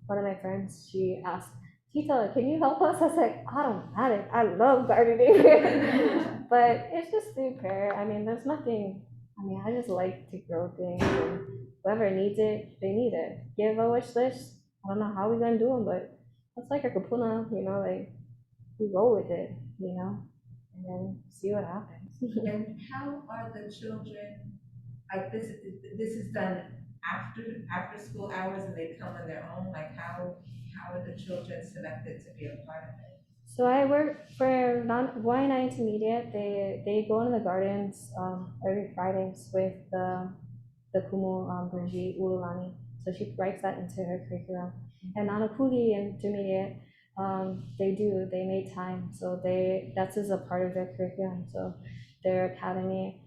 one of my friends, she asked, Tita, can you help us? I was like, automatic. I love gardening. But it's just through prayer. I mean, there's nothing, I mean, I just like to grow things. And whoever needs it, they need it. Give a wish list. I don't know how we're going to do them, but it's like a kapuna, you know, like we roll with it, you know, and then see what happens. And how are the children, like this is done after school hours and they come on their own, like how are the children selected to be a part of it? So I work for Y9 Intermediate. They go into the gardens every Fridays with the Kumu Burji Ululani. So she writes that into her curriculum. And Nanakuli Intermediate, they made time. So that's as a part of their curriculum. So their academy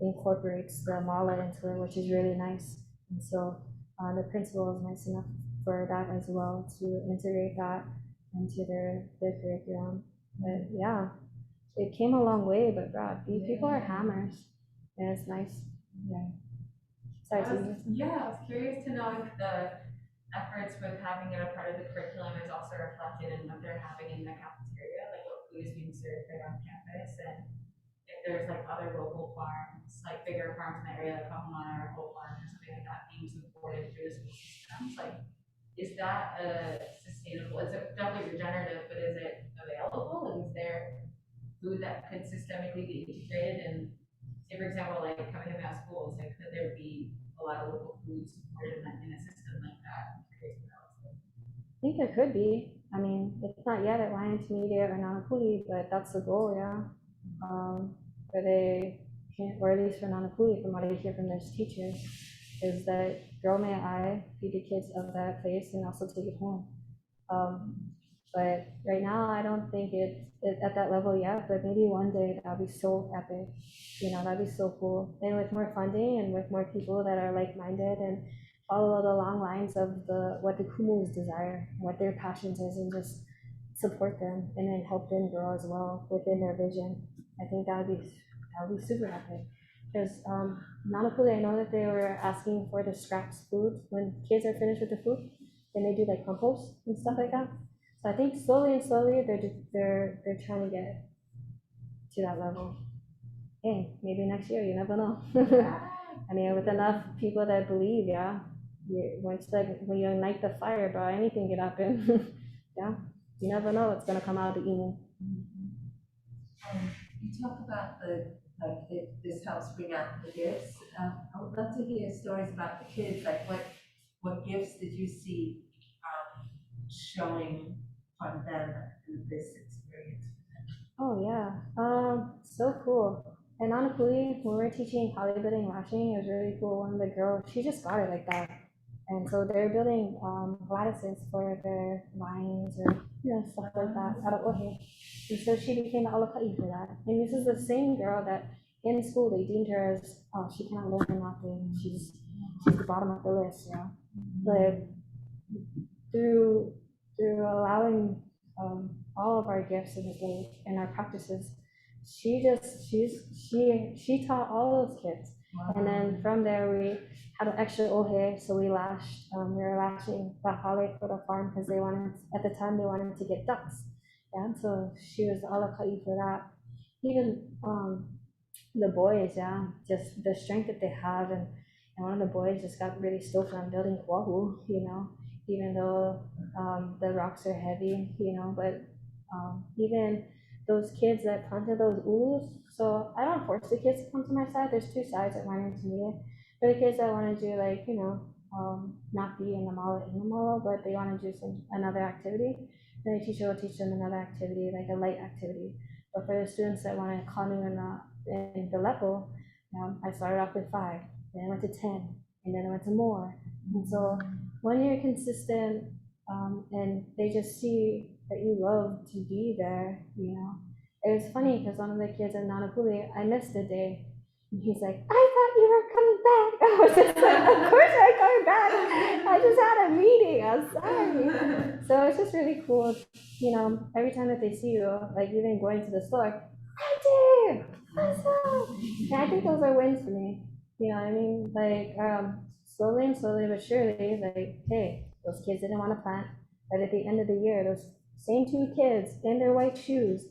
incorporates the mala into it, which is really nice. And so the principal is nice enough for that as well to integrate that into their curriculum. But yeah, it came a long way, but God, these people are hammers. And it's nice. Yeah. Sorry, I was curious to know if the efforts with having it a part of the curriculum is also reflected in what they're having in the cafeteria, like what food is being served right on campus, and if there's like other local farms, like bigger farms in the area, like Kahumana or Whole Farm or something like that, being supported through the school systems, like, is that sustainable? It's definitely regenerative, but is it available? Like, is there food that could systemically be integrated? And say, for example, like coming out of schools, like could there be a lot of local food supported in a system like that? I think there could be. I mean, it's not yet at Lion Intermediate or Nanakuli, but that's the goal, yeah. Where they can, or at least for Nanakuli, from what I hear from their teachers, is that girl may I feed the kids of that place and also take it home. But right now, I don't think it's at that level yet, but maybe one day that'll be so epic. You know, that'd be so cool. And with more funding and with more people that are like-minded and follow the long lines of what the Kumus desire, what their passions is, and just support them and then help them grow as well within their vision. I think that would be super epic. Because Nanakuli, I know that they were asking for the scraps food when kids are finished with the food, and they do like compost and stuff like that. So I think slowly and slowly they're trying to get to that level. Hey, maybe next year, you never know. I mean, with enough people that believe, yeah. Once like when you ignite the fire, bro, anything can happen. Yeah, you never know what's gonna come out of the emu. You talk about this helps bring out the gifts. I would love to hear stories about the kids, like what gifts did you see showing from them through this experience? Oh yeah, so cool. And honestly, when we were teaching poly building washing, it was really cool. One of the girls, she just got it like that. And so they're building lattices for their lines or stuff like that out of ohe. And so she became the alakai for that. And this is the same girl that in school they deemed her as, oh, she cannot learn nothing. She's the bottom of the list, But through allowing all of our gifts in the day and our practices, she taught all those kids. Wow. And then from there we had an extra ohe, so we were lashing bahale for the farm because at the time they wanted to get ducks. Yeah, so she was the alakai for that. Even the boys, just the strength that they have, and one of the boys just got really stoked on building kuahu, even though the rocks are heavy, but even those kids that planted those ulus, so I don't force the kids to come to my side. There's two sides that want to meet it. For the kids that want to do not be in the mall, but they want to do another activity, then the teacher will teach them another activity, like a light activity. But for the students that want to canoe in the level, I started off with 5, then I went to 10, and then I went to more. And so when you're consistent, and they just see that you love to be there, It was funny because one of the kids in Nanapuli, I missed a day. And he's like, I thought you were coming back. I was just like, of course I'm coming back. I just had a meeting. I'm sorry. So it's just really cool, every time that they see you, like even going to the store, Auntie, what's up? And I think those are wins for me. You know what I mean? Like, slowly and slowly but surely, like, hey, those kids didn't want to plant. But at the end of the year, those same 2 kids in their white shoes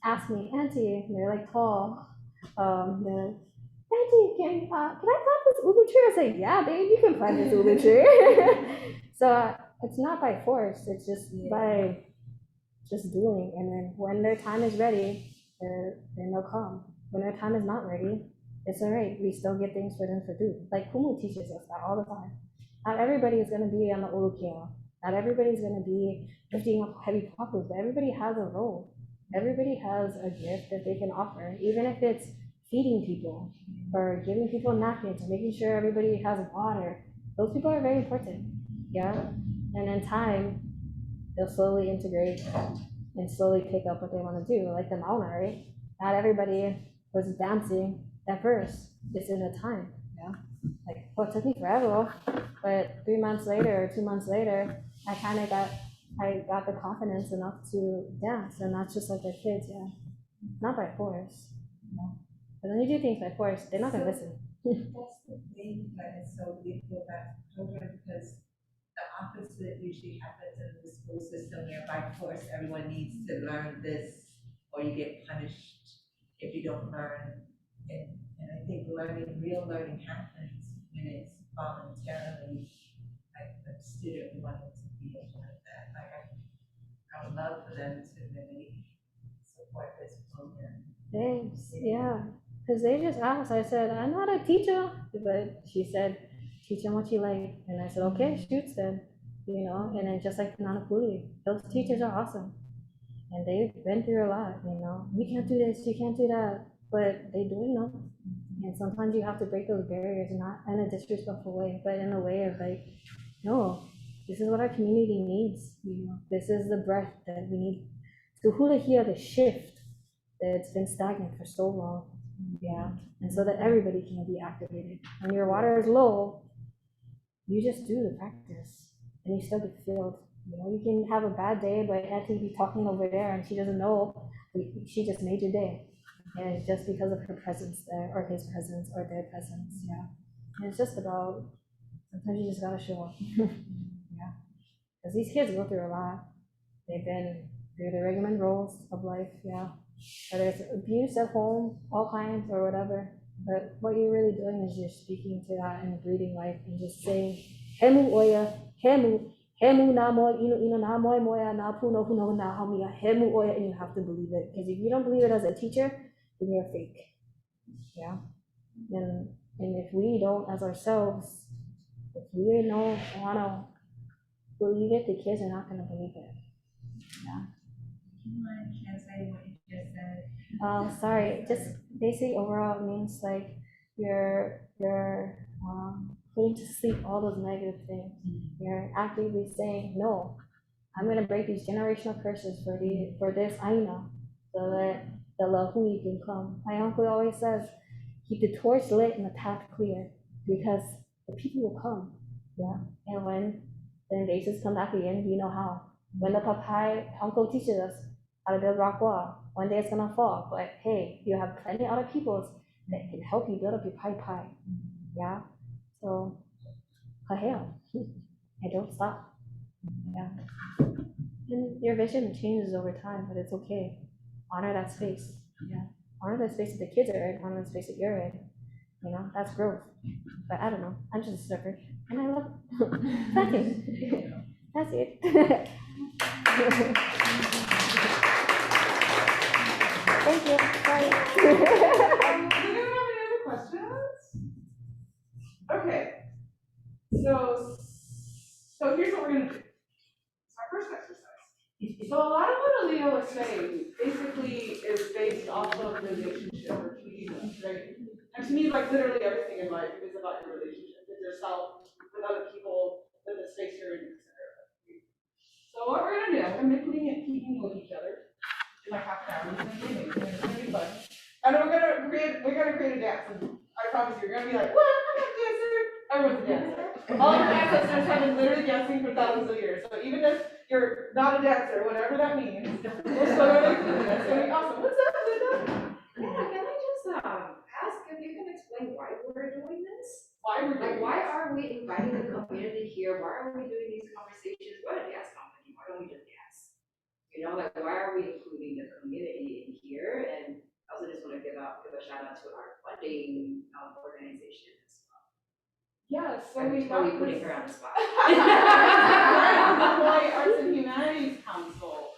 asked me, Auntie, and they're like tall, they're like, Auntie, can I plant this ulu tree? I say, yeah, babe, you can plant this ulu tree. So it's not by force, it's just by just doing. And then when their time is ready, then they'll come. When their time is not ready, it's all right. We still get things for them to do. Like Kumu teaches us that all the time. Not everybody is going to be on the ulu kale. Not everybody's going to be lifting up heavy pockets, but everybody has a role. Everybody has a gift that they can offer, even if it's feeding people or giving people napkins or making sure everybody has water. Those people are very important, yeah? And in time, they'll slowly integrate and slowly pick up what they want to do, like the Mauna, right? Not everybody was dancing at first. It's in a time, yeah? Like, well, it took me forever, but 3 months later or 2 months later, I got the confidence enough to dance, and that's just like the kids, yeah. Not by force, But when you do things by force, they're not gonna listen. That's the thing that is so beautiful about children, because the opposite usually happens in the school system, where by force, everyone needs to learn this, or you get punished if you don't learn. And I think real learning happens when it's voluntarily, like the student wanting to be a part of that. Like I would love for them to really support this program. Thanks, yeah. Because they just asked, I said, I'm not a teacher, but she said, teach them what you like. And I said, okay, shoots then, and then just like Nanapuli, those teachers are awesome. And they've been through a lot, you can't do this, you can't do that, but they do know. And sometimes you have to break those barriers, not in a disrespectful way, but in a way of like, no, this is what our community needs, this is the breath that we need to hula here, the shift that's been stagnant for so long, yeah, and so that everybody can be activated. When your water is low, you just do the practice, and you still get filled. You can have a bad day, but Auntie be talking over there, and she doesn't know. She just made your day, and it's just because of her presence there, or his presence, or their presence, yeah. And it's just about, sometimes you just gotta show up, yeah. Because these kids go through a lot. They've been through the rigmaroles of life, yeah. Whether it's abuse at home, all kinds, or whatever. But what you're really doing is you're speaking to that and breathing life and just saying, Hemu oya, hemu na moi, ino na moi moya, na puno puno na hamia, hemu oya, and you have to believe it. Because if you don't believe it as a teacher, then you're fake. Yeah? And if we don't, as ourselves, if we don't want to believe it, the kids are not going to believe it. Yeah. Do you mind translating what you just said? Sorry, just basically overall it means like you're putting to sleep all those negative things. You're actively saying, no, I'm gonna break these generational curses for this Aina, so that the Lahui can come. My uncle always says, keep the torch lit and the path clear, because the people will come. Yeah. And when the invasives come back again, you know how. When the papai uncle teaches us how to build rock wall, one day it's gonna fall, but hey, you have plenty of other peoples that can help you build up your pai. Yeah. So kaheo. And don't stop. Yeah. And your vision changes over time, but it's okay. Honor that space. Yeah. Honor that space that the kids are in, honor the space that you're in. That's growth. But I don't know. I'm just a sucker. And I love it. That's it. Thank you. Bye. Does anyone have any other questions? Okay. So here's what we're gonna do. It's our first exercise. So a lot of what Aliyah was saying basically is based off of relationship or community, right? And to me, like literally everything in life is about your relationship with yourself, with other people, with the space you're in, etc. So what we're gonna do, I'm gonna be keeping you with each other in like half an hour. It's gonna be fun. And we're gonna create a dance. And I promise you, you're gonna be like, what? I'm not a dancer. Everyone's a dancer. All your ancestors have been literally dancing for thousands of years. So even if you're not a dancer, whatever that means, we're still gonna include it. It's gonna be awesome. What's up, Linda? Yeah, can I just ask if you can explain why we're doing this? Why we're doing Why are we inviting the community here? Why are we doing these conversations? We're a dance company. Why don't we just dance? You know, like why are we including the community in here? And I also just want to give a shout out to our funding organization as well. Yeah, so I'm we totally got putting this. her on the spot. The Hawaii Arts and Humanities Council.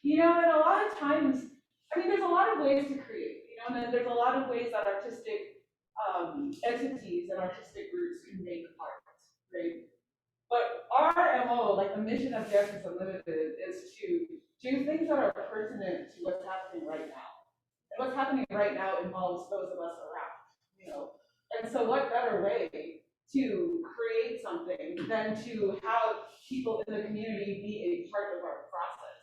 You know, and a lot of times, I mean, there's a lot of ways to create, you know, and there's a lot of ways that artistic entities and artistic groups can make art, right? But our MO, like the mission of Justice Unlimited, is to do things that are pertinent to what's happening right now. And what's happening right now involves those of us around, you know. And so what better way to create something than to have people in the community be a part of our process.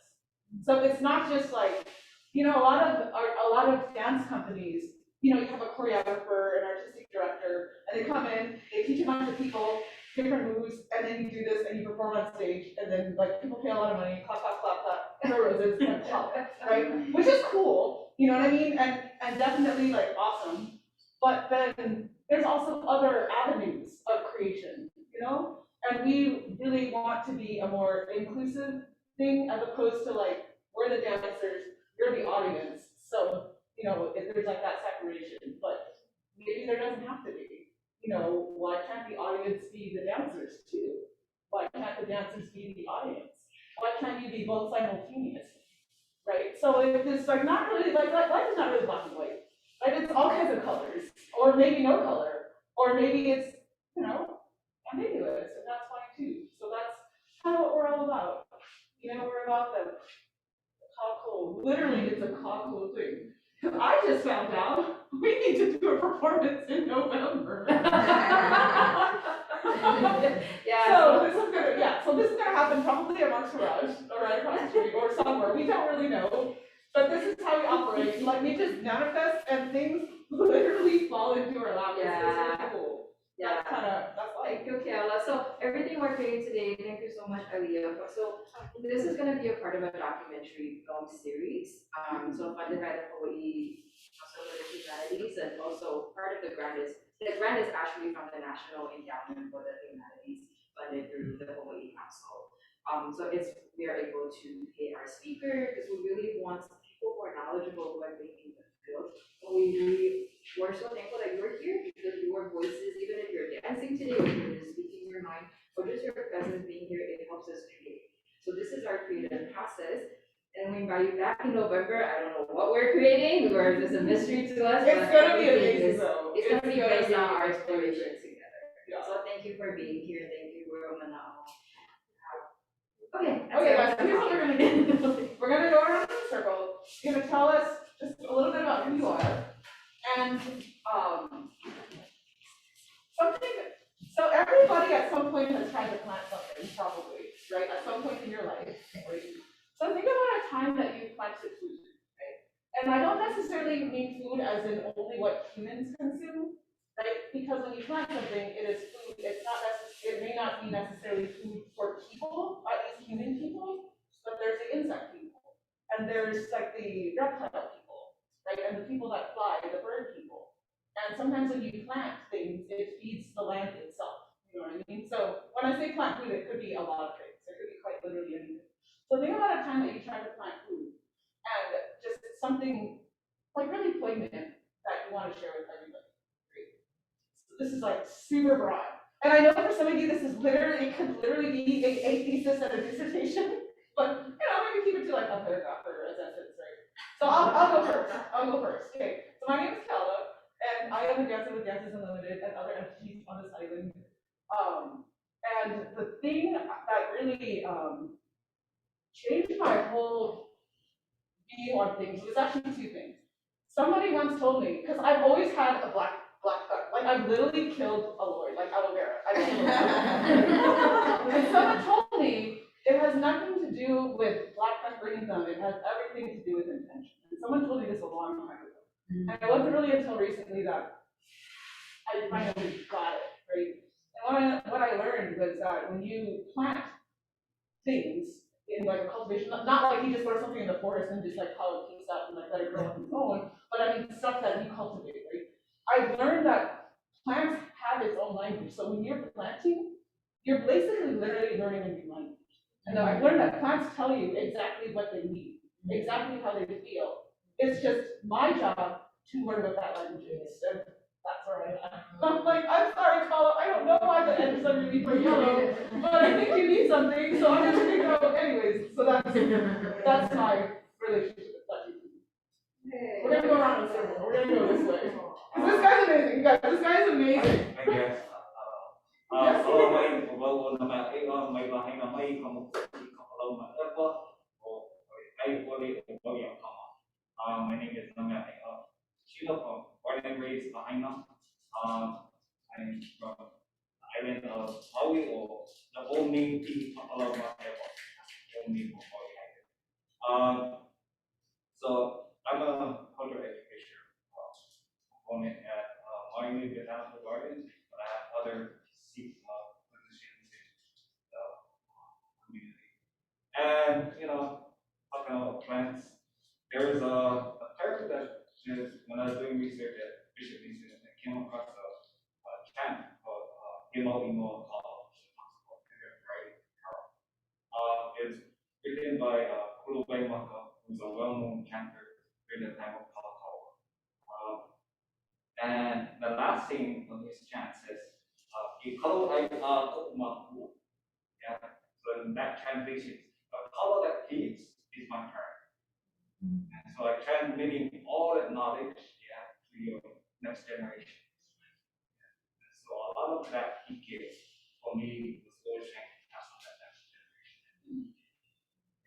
So it's not just like, you know, a lot of dance companies, you know, you have a choreographer, an artistic director, and they come in, they teach a bunch of people different moves, and then you do this and you perform on stage, and then like people pay a lot of money, clap, clap, clap, clap, throw roses, and clap, right? Which is cool, you know what I mean? And definitely like awesome. But then there's also other avenues of creation, you know? And we really want to be a more inclusive thing as opposed to like, we're the dancers, you're the audience. So, you know, if there's like that separation, but maybe there doesn't have to be. You know, why can't the audience be the dancers too? Why can't the dancers be the audience? Why can't you be both simultaneously, right? So if it's like not really, like life is not really black and white. Like it's all kinds of colors, or maybe no color, or maybe it's, you know, ambiguous, and that's fine too. So that's kind of what we're all about. You know, we're about the cool. Literally, it's a cool thing. Because I just found out we need to do a performance in November. Yeah. So this is gonna happen probably at Mark's Garage, or right across the street, or somewhere. We don't really know. But this is how we operate. Like we just manifest and things literally fall into our lap. Yeah. It's really cool. Yeah. That's like. Thank you, Kayla. So everything we're creating today, thank you so much, Aliyah. So this is going to be a part of a documentary film series. So funded by the Hawaii Council for the Humanities, and also part of the grant is actually from the National Endowment for the Humanities, funded through the Hawaii Council. So we are able to pay our speaker because we really want people who are knowledgeable who are making the field. We're so thankful that you're here because your voices, even if you're dancing today, or you're just speaking your mind, or just your presence being here, it helps us create. So this is our creative process. And we invite you back in November. I don't know what we're creating, or it's a mystery to us. It's gonna be amazing though. It's gonna be based on our explorations together. Yeah. So thank you for being here. Thank you, Romana. Okay, guys, here's what we're gonna do. We're gonna go around in a circle. You're gonna tell us just a little bit about who you are. And so everybody at some point has tried to plant something, probably, right? At some point in your life, right? So think about a time that you planted food, right? And I don't necessarily mean food as in only what humans consume, right? Because when you plant something, it is food. It may not be necessarily food for people, at least human people, but there's the insect people, and there's like the reptile people, right? And the people that fly, the bird people. And sometimes when you plant things, it feeds the land itself. You know what I mean? So when I say plant food, it could be a lot of things. It could be quite literally anything. So think about a time that you tried to plant food and just something like really poignant that you want to share with everybody. Great. So this is like super broad. And I know know for some of you this is literally, it could literally be a thesis and a dissertation, but maybe keep it to like a paragraph or a sentence, right? So I'll go first. Okay, so my name is Kelda, and I am a dancer with Dances Unlimited and other entities on this island. And the thing that really changed my whole view on things was actually two things. Somebody once told me, because I've always had a black thumb, like I've literally killed a Lord, like aloe vera. And someone told me it has nothing to do with black thumb, green thumb, it has everything to do with intention. And someone told me this a long time ago. And it wasn't really until recently that I finally got it, right? And what I learned was that when you plant things in like a cultivation, not like you just grow something in the forest and just like call it peace out and like let it grow on its own, but I mean stuff that you cultivate, right? I've learned that plants have its own language. So when you're planting, you're basically literally learning a new language. And I've learned that plants tell you exactly what they need, exactly how they feel. It's just my job to learn what that language is. And that's where I'm at. I'm like, I'm sorry, Paula, I don't know why the end is underneath my yellow, but I think you need something, so I'm just gonna go anyways. So that's my relationship with that. We're gonna go around in a circle. We're gonna go this way. 'Cause this guy's amazing, you guys. This guy's amazing. I guess. Kalau may bago na may bahay na may kapalaw na airport o ay wali o wali ang kama. My name is Namya. Sheila from born and raised Lahaina. I'm from the island of Maui or the old name T Kapalaw na airport. Old name of Maui Island. So I'm a cultural educator component at Maui Botanical Gardens, but I have other positions in the community. And talking about plants, there's a term that is when I was doing research at Bishop Institute, I came across a chant called Imo Imo Kala, which talks about right? It's written by Kuruwei Maka, who's a well-known chanter during the time of Kalakaua. And the last thing on his chant says, yeah. So in that translation, the color that feeds is my turn. And so I transmitting all that knowledge, to your next generation. And so a lot of that he gives for me was always trying to pass on that next generation.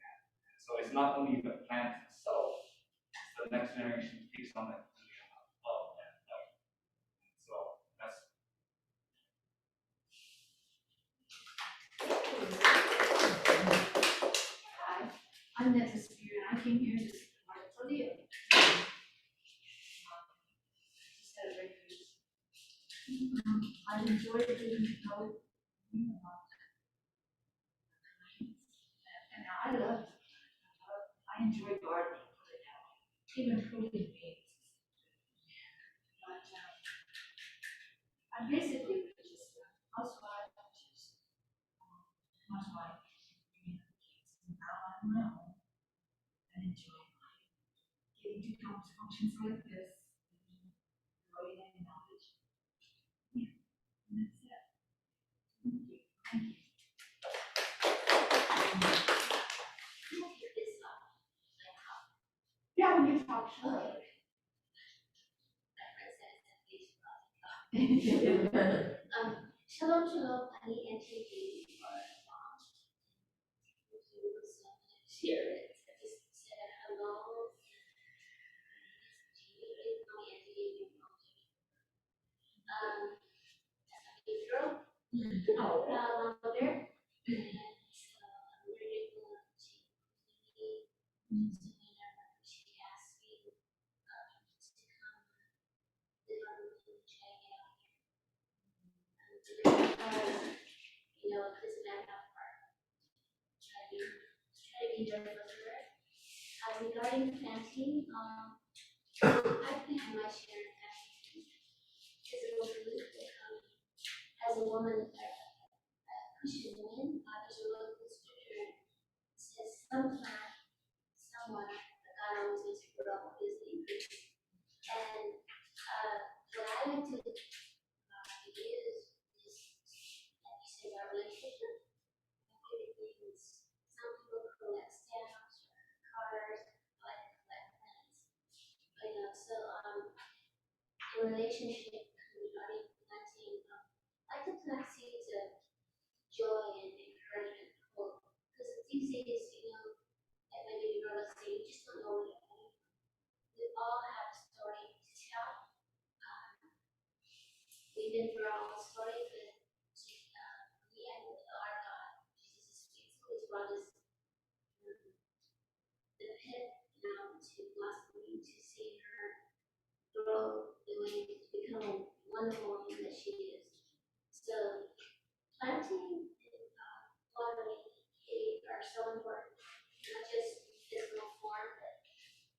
And so it's not only the plant itself, it's the next generation takes on that. So that's I'm Nancy Spear, and I came here to support Aliyah. I've enjoyed getting to know you about and I enjoy gardening, even pruning weeds. But I'm basically just a housewife, just housewife, and now I'm on my own and enjoy getting to functions like this, growing in knowledge. Yeah, and that's it. Thank you. Thank you. Yeah, when you talk, sure. Shalom, shalom, honey, and TV. Share it. Just said hello. That's a big girl. Mama bear. She asked me to come live on the beach, hang out here. Because I'm not far. Try to be there for her. Regarding planting, I plant my share of planting. As a woman, Christian woman, there's a local scripture that says, some plant, someone, that God always makes to grow is the increase. And what I like to use is relationship regarding planting, I like to plant seeds of joy and encouragement, hope. Because these days, like my baby girl was saying, you just don't know where they're coming from. We all have a story to tell. We've been through our own story, but we and our God, Jesus is faithful. He's brought us the pit now to blossoming, to see her grow the way to become a wonderful woman that she is. So planting and watering are so important, not just physical form, but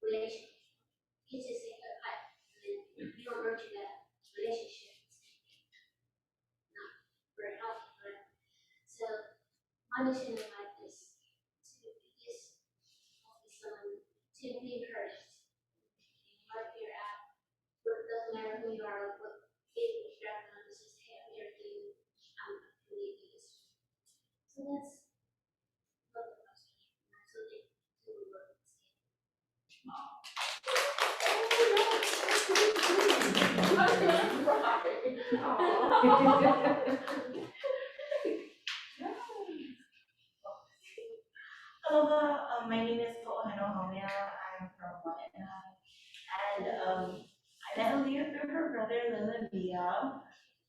relationship. It's just a pipe, and then if you don't nurture that relationship, it's not very healthy, right? So my mission in life is to just be someone to be encouraged. Wherever you're at, it doesn't matter who you are, what age you're at, it's just, hey, I'm here for you. I'm for you. So that's what the question. So they do the work. Aloha, my name is Ho'oheno Homea. I'm from DUNYC-HI. And I met Aliyah through her brother, Lilia,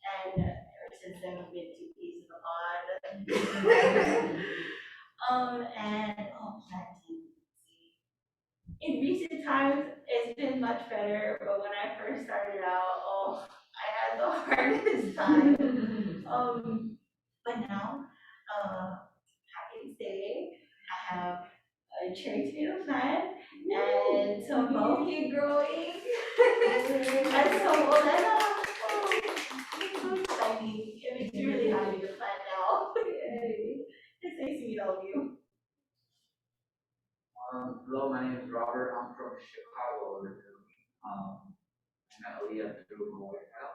and ever since then we've been two peas in a pod. Planting. In recent times, it's been much better, but when I first started out, I had the hardest time. But now, happy to say, I have a cherry tomato plant and some pumpkin growing. And some olena. It's so exciting. It makes me really happy to plant now. Yay. It's nice to meet all of you. Hello, my name is Robert. I'm from Chicago originally. I met Aliyah through MoveMEANT.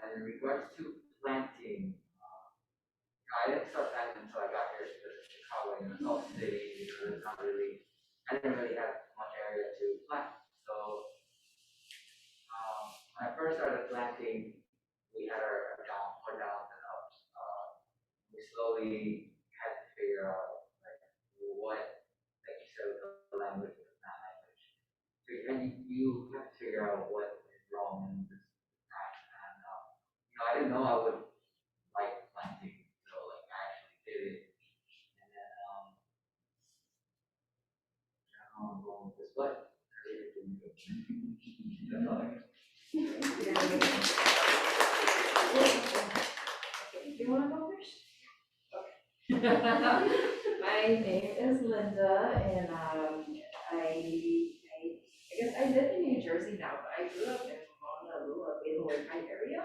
And in regards to planting, I didn't start planting until I got here to Chicago in the Salt City. I didn't really have much area to plant. So when I first started planting, we had our downs and ups. We slowly had to figure out what, like you said, with the language and the not language. And you have to figure out what is wrong in this plant. And I didn't know I would like planting, so I actually did it. And then I'm going with this, but I really didn't do it. That's all I got. You want to go first? Okay. My name is Linda, and I guess I live in New Jersey now, but I grew up in Honolulu, DUNYC-HI area.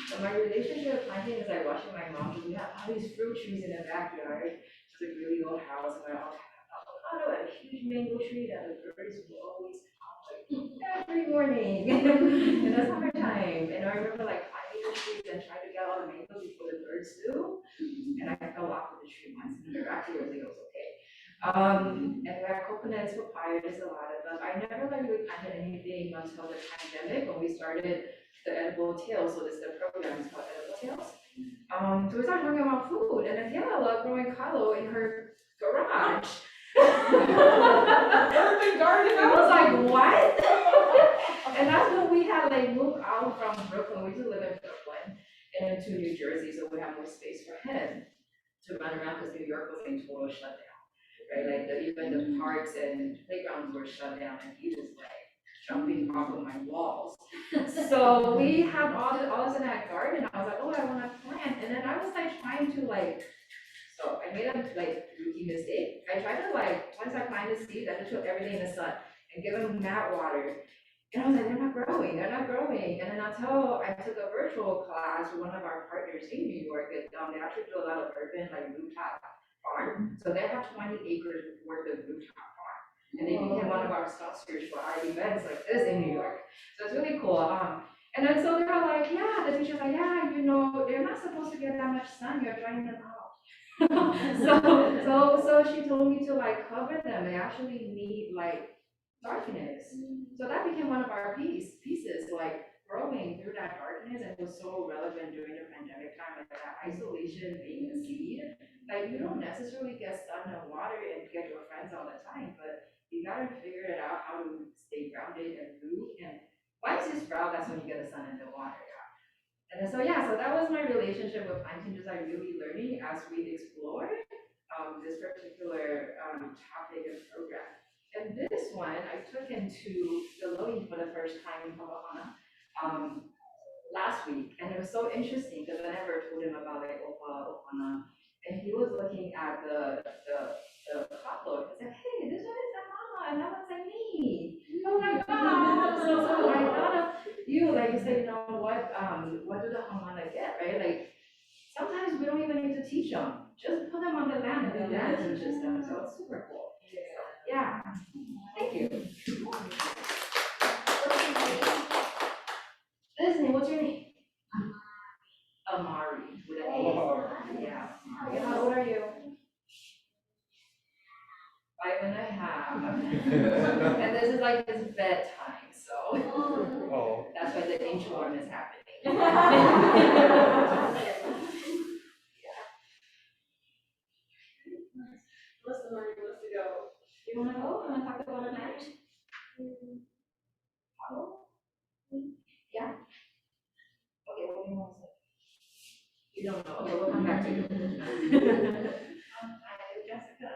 So my relationship with planting is like watching my mom. We have all these fruit trees in the backyard. It's a really old house, and I also have avocado and a huge mango tree that the birds will always come like every morning in the summertime. And I remember like climbing the trees and trying to get all the mango before the birds do. And I fell off of the tree once, and miraculously it was okay. And we have coconuts, papayas, a lot of them. I never like really planted anything until the pandemic when we started the edible tails. So this the program is called Edible Tails. So we started talking about food, and then I love growing kalo in her garage. Urban garden. I was like, what? And that's when we had like moved out from Brooklyn. We used to live in Brooklyn and to New Jersey, so we have more space for him to run around because New York was in total shutdown. Right, like even the parks and playgrounds were shut down, and he was like jumping off of my walls. So we had all this in that garden. I was like, oh, I want to plant, and then I was like trying to so I made a rookie mistake. I tried to once I planted the seeds, I just put everything in the sun and give them mat water. And I was like, they're not growing. And then until I took a virtual class with one of our partners in New York, they actually do a lot of urban rooftop farm. So they have 20 acres worth of rooftop farm. And they became one of our sponsors for our events like this in New York. So it's really cool. And then so they were like, yeah, the teacher's like, yeah, they're not supposed to get that much sun, you're drying them out. so she told me to cover them. They actually need darkness. So that became one of our pieces. growing through that darkness, and it was so relevant during the pandemic time, like that isolation being a seed. Like, you don't necessarily get sun and water and get your friends all the time, but you gotta figure it out how to stay grounded and move. And once you sprout, that's when you get the sun and the water. And then, so yeah, so that was my relationship with planting, just like really learning as we explored this particular topic and program. And this one I took into Deloitte for the first time in Havana last week, and it was so interesting because I never told him about like Ohana, and he was looking at the crop load. He said, "Hey, this one is a mama, and that one's a me." Oh my God! So I thought of you, like you said, you know what do the Hamana get, right? Like sometimes we don't even need to teach them; just put them on the land, and the land teaches them. So it's super cool. So, yeah. Thank you. Disney, what's your name? Amari, with an A. Yeah. Okay, how old are you? 5.5. And this is like his bedtime, so that's why the inchworm is happening. Unless the morning wants to go. You wanna go? You wanna talk about the night? Yeah? Okay, what do you want to say? You don't know, okay, we'll come back to you. Hi, Jessica.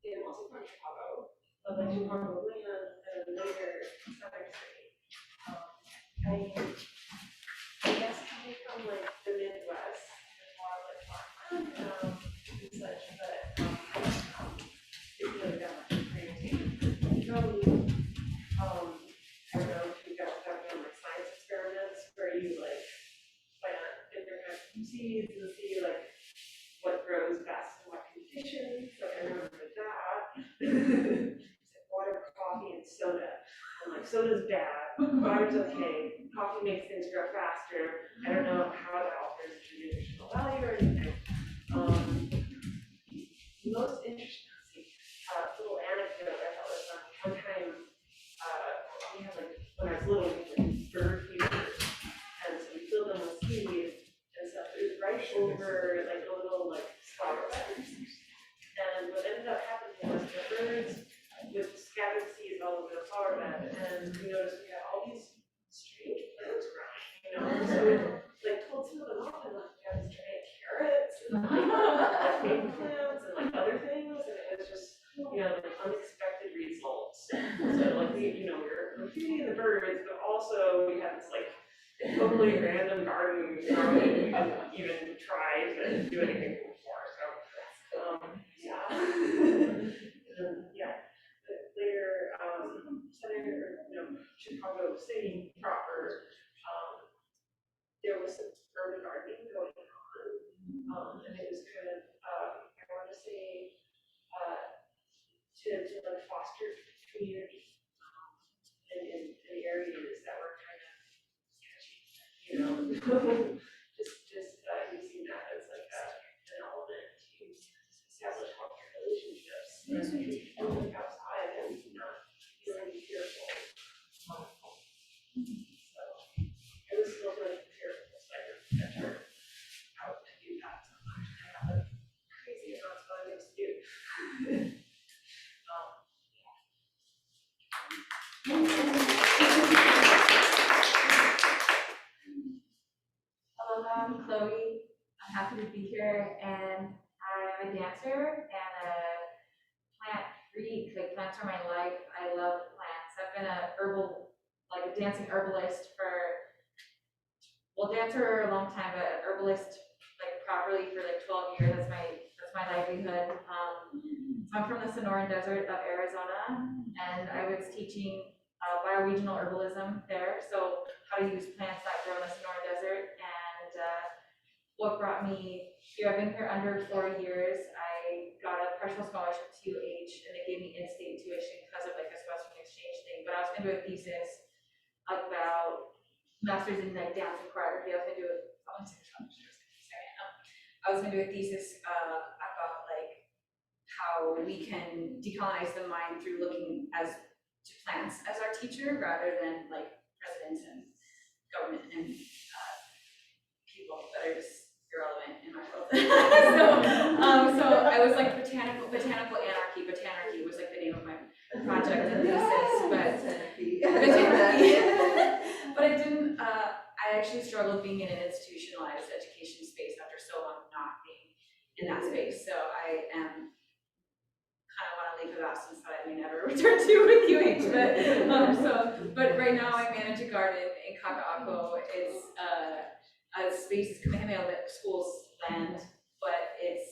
I'm also from Chicago, but like Chicago, later Southern City. I guess coming from like the Midwest, more like farmland, and such, but it's really that much crazy. Probably, I don't know if you guys have done like science experiments where you like plant different kinds of seeds and see like what grows best in what conditions. So I remember that. Water, coffee, and soda. I'm like, soda's bad, water's okay, coffee makes things grow faster. I don't know how that alters the nutritional value or anything. Most interesting little anecdote I thought was one time we had like, when I was little, we had like bird feeders, and so we filled them with seed and stuff. It was right over like a little like flower bed. And what ended up happening was the birds with scattered seeds all over the flower bed, and we noticed we had all these strange plants growing, you know? So we like pulled some of them off and like we had these giant carrots and like eggplants and like other things, and it was just, you know, like unexpected results. So like we were feeding the birds, but also we had this like totally random garden growing we didn't even try to do anything before. So yeah. Yeah. Later, Chicago City proper, there was some urban gardening going on, and it was kind of, I want to say, to like foster community in the areas that were kind of sketchy, you know, just using that as like an element to establish healthy relationships and to look outside and not feeling fearful. So it was still like fearful, so I venture out to do that sometimes. I have a crazy amounts of things to do. Hello, I'm Chloe. I'm happy to be here, and I'm a dancer and a plant freak. Like, plants are my life. I love plants. I've been a dancing herbalist dancer a long time, but an herbalist like properly for like 12 years. That's my livelihood. So I'm from the Sonoran Desert of Arizona, and I was teaching bioregional herbalism there. So how to use plants that grow in the Sonoran Desert, and what brought me here. I've been here under 4 years. I got a partial scholarship to UH, and they gave me in-state tuition because of like this Western exchange thing. But I was going to do a thesis about master's in like dance and choreography. I was going to do a thesis about like how we can decolonize the mind through looking as plants as our teacher rather than like presidents and government and people that are just irrelevant in my world. So I was like botanical anarchy. Botanarchy was like the name of my project and thesis, but but I didn't. I actually struggled being in an institutionalized education space after so long not being in that space. So I am kind of want to leave the lessons that I may never return to with UH. But right now I manage a garden in Kaka'ako. It's a space Kamehameha School's land, but it's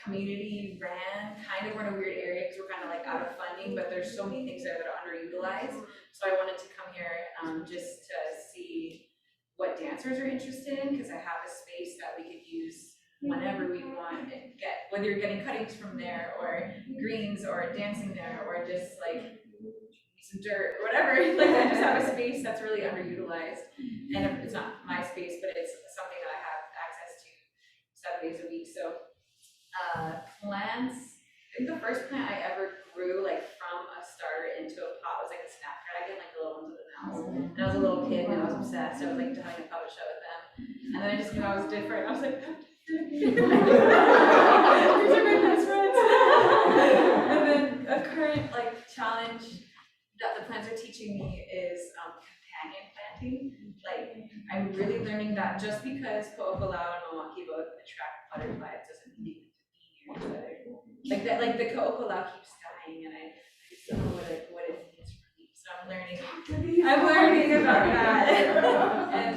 community ran. Kind of we're in a weird area because we're kind of like out of funding, but there's so many things there that are underutilized. So I wanted to come here just to see what dancers are interested in, because I have a space that we could use whenever we want and get, whether you're getting cuttings from there or greens or dancing there or just like some dirt or whatever. Like I just have a space that's really underutilized, and it's not my space, but it's something that I have access to 7 days a week. So plants, I think the first plant I ever grew like from a starter into a pot was like a snapdragon, like the little ones with the mouths. And I was a little kid and I was obsessed. I was like having a puppet show with them, and then I just knew I was different. I was like, these are my best friends. And then a current like challenge that the plants are teaching me is companion planting. Like I'm really learning that just because Ko'okolau and Milwaukee both attract butterflies doesn't mean they have to be near each other. Like that, like the Ko'okolau keeps dying, and I just don't know what it means for me. So I'm learning about that. And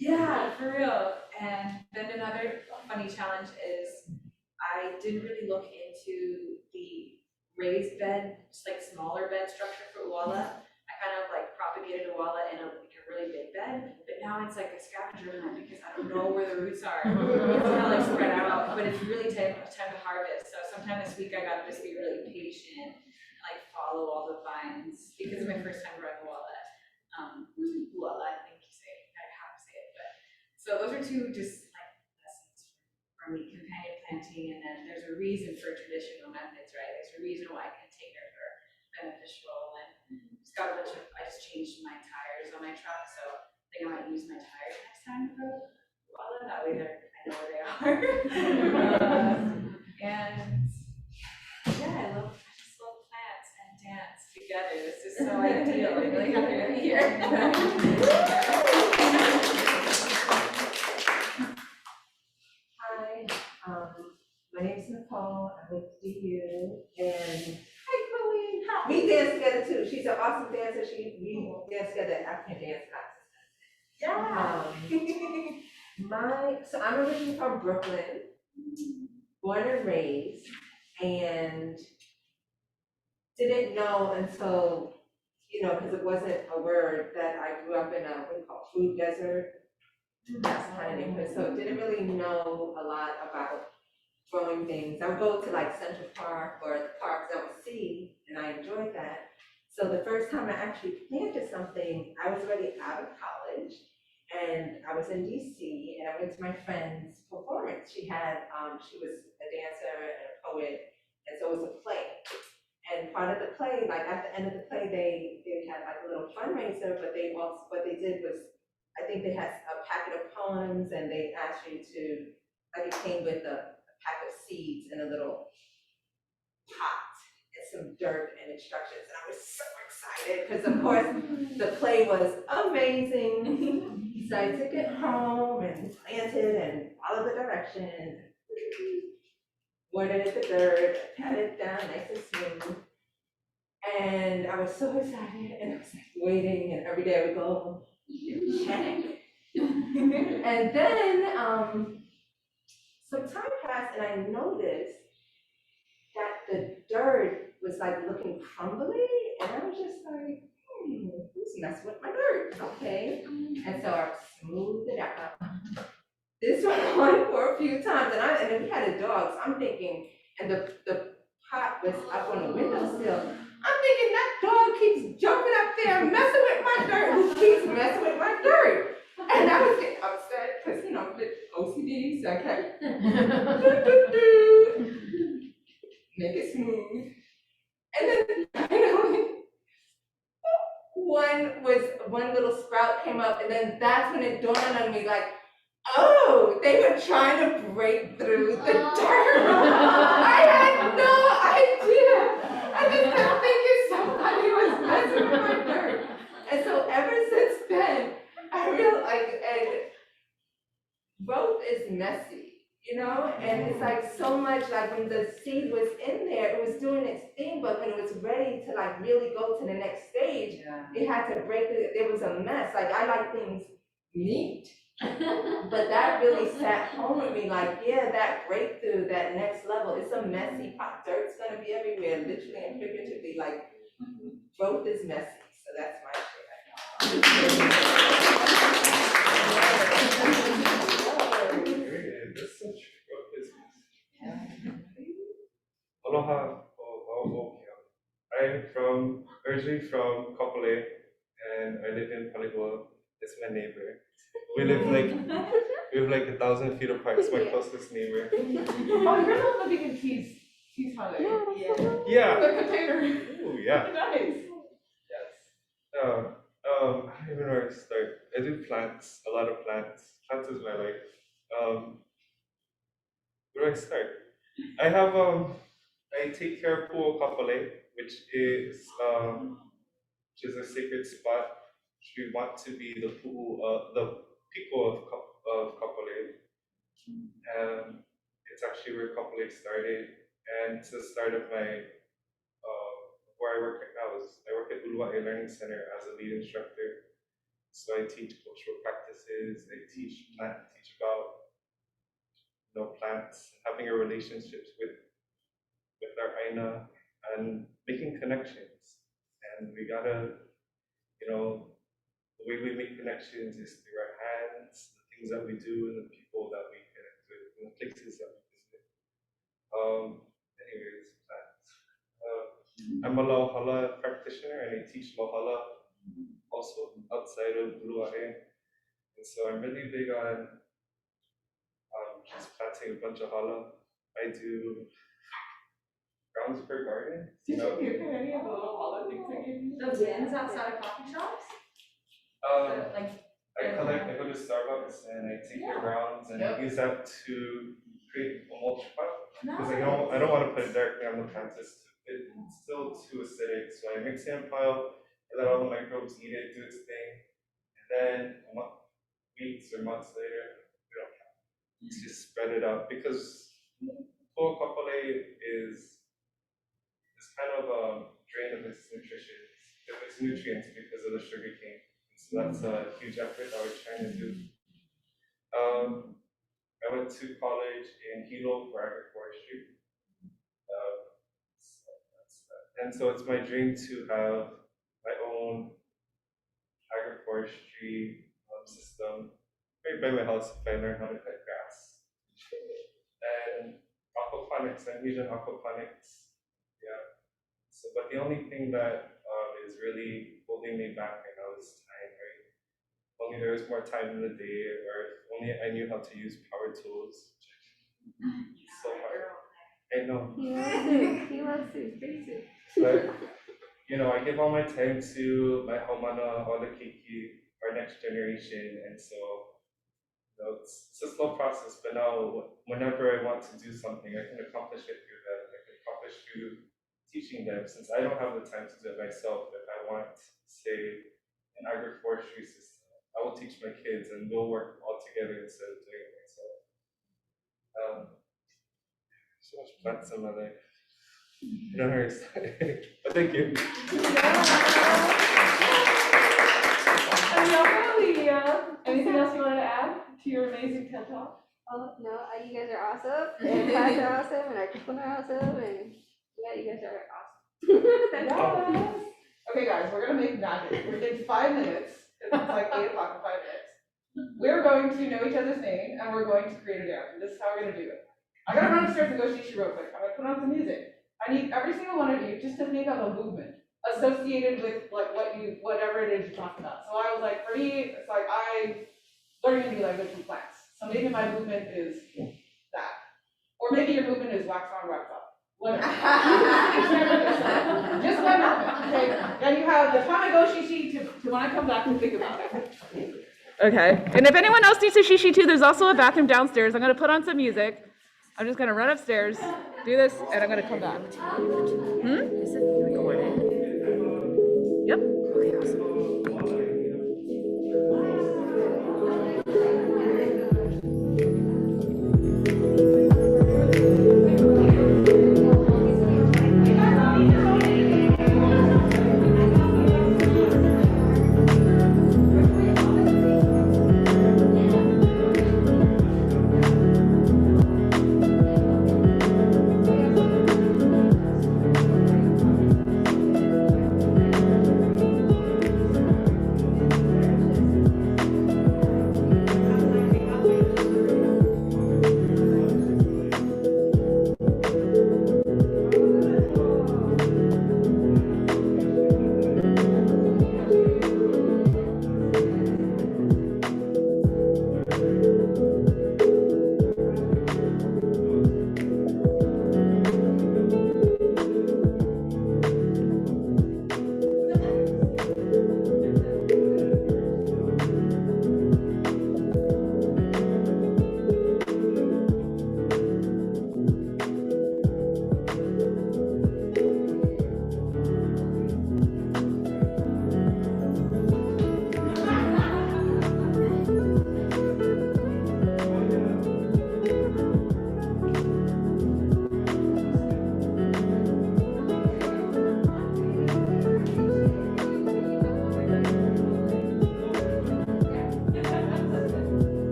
yeah, for real. And then another funny challenge is I didn't really look into the raised bed, just like smaller bed structure for Uwala. I kind of like propagated Uwala in a really big bed, but now it's like a scavenger hunt because I don't know where the roots are. It's kind of like spread out, but it's really time to harvest. So sometime this week I gotta just be really patient and like follow all the vines because it's my first time growing Uwala. Uwala, I think you say, I have to say it, but so those are two just like lessons from me, companion planting, and then there's a reason for traditional methods, right? There's a reason why containers are beneficial, and just got a bunch of, I just changed my tires on my truck, so I think I might use my tires next time to grow Uwala, that way I know where they are. And yeah, I just love plants and dance together. This is so ideal. I'm really happy to be here. Hi, my name's Nicole. I'm with DU, and hi, Chloe. We dance together too. She's an awesome dancer. We dance together at African dance classes. Yeah. So I'm originally from Brooklyn, born and raised, and didn't know until, because it wasn't a word, that I grew up in a, what we call food desert. That's kind of neighborhood. So didn't really know a lot about growing things. I would go to like Central Park or the parks I would see, and I enjoyed that. So the first time I actually planted something, I was already out of college, and I was in DC, and I went to my friend's performance. She was a dancer and a poet, and so it was a play. And part of the play, like at the end of the play, they had like a little fundraiser, but what they did was, I think they had a packet of poems, and they asked you to, like it came with a pack of seeds in a little pot and some dirt and instructions. And I was so excited because of course the play was amazing. So I took it home and planted and followed the directions. Watered the dirt, pat it down nice and smooth. And I was so excited, and I was like waiting, and every day I would go, check. And then some time passed, and I noticed that the dirt was like looking crumbly, and I was just like, who's messing with my dirt? Okay. And so I smoothed it out. This went on for a few times, and then we had a dog, so I'm thinking, and the pot was up on the windowsill. I'm thinking that dog keeps jumping up there, messing with my dirt, keeps messing with my dirt. And I was getting upset, because, I'm a bit OCD, so I kept make it smooth. And then, then that's when it dawned on me, like, oh, they were trying to break through the dirt. I had no idea. I just kept thinking somebody was messing with my dirt. And so ever since then, I realized, and growth is messy, you know? And it's like so much, like when the seed was in there, it was doing its thing, but when it was ready to like really go to the next stage, it had to break it. It was a mess. Like I like things neat. But that really sat home with me, like, yeah, that breakthrough, that next level, it's a messy pot. Dirt's gonna be everywhere, literally and figuratively, like, growth is messy, so that's my Aloha, I'm originally from Kapolei, and I live in Paligua. It's my neighbor. We live like 1,000 feet apart. It's my closest neighbor. Oh, you're the one that making teas holiday. Yeah. The container. Ooh, yeah. Nice. Yes. I don't even know where to start. I do plants, a lot of plants. Plants is my life. Where do I start? I take care of Pu'o Kapolei, which is a sacred spot. We want to be the Piko of Kapolei. It's actually where Kapolei started, and it's the start of my where I work right now. I work at DUNYC-HI Learning Center as a lead instructor. So I teach cultural practices. I teach about plants, having a relationships with our Aina, and making connections. And we gotta, the way we make connections is through our hands, the things that we do, and the people that we connect with, and the places that we visit. Anyways, plants. I'm a Lauhala practitioner, and I teach Lauhala also outside of DUNYC-HI. And so I'm really big on just planting a bunch of hala. I do grounds per garden. Did you give him any of the little hala things I gave you? The bins outside of coffee shops? Like, I go to Starbucks and I take their grounds and I use that to create a mulch pot. Because I don't want to put it directly on the plants. It's still too acidic. So I mix it in a pile and let all the microbes eat it, do its thing. And then weeks or months later, just spread it out, because Pu'o Kapolei is kind of drained of its nutrients because of the sugar cane. So that's a huge effort that we're trying to do. I went to college in Hilo for agroforestry. And so it's my dream to have my own agroforestry system right by my house if I learn how to cut grass. And aquaponics, I'm using aquaponics. Yeah. So, but the only thing that is really holding me back right now is time, right? If only there was more time in the day, or if only I knew how to use power tools. It's so hard. I know. He wants to, crazy. But, I give all my time to my haumana, all the keiki, our next generation, and so it's a slow process, but now whenever I want to do something, I can accomplish it through them. I can accomplish through teaching them, since I don't have the time to do it myself. If I want, say, an agroforestry system, I will teach my kids and we'll work all together instead of doing it myself. So much plants in my life. I don't know where to start. But thank you. Aliyah, anything else you wanted to add to your amazing TED Talk? Oh, no, you guys are awesome, and class are awesome, and our people are awesome, and yeah, you guys are awesome. Yes. Okay, guys, we're gonna make magic. Within 5 minutes, because it's like 8 o'clock in 5 minutes. We're going to know each other's name, and we're going to create a dance. And this is how we're gonna do it. I gotta run upstairs and go shishi real quick. I'm gonna put on some music. I need every single one of you just to think of a movement associated with like whatever it is you're talking about. So I was like, for me, it's like learning a new language from plants. So maybe my movement is that. Or maybe your movement is wax on, wax off. Whatever. Just one movement, okay? Then you have the time I go shishi to when I come back to think about it. Okay, and if anyone else needs a shishi too, there's also a bathroom downstairs. I'm gonna put on some music. I'm just gonna run upstairs, do this, and I'm gonna come back. Is it recorded? Yep. Okay, awesome.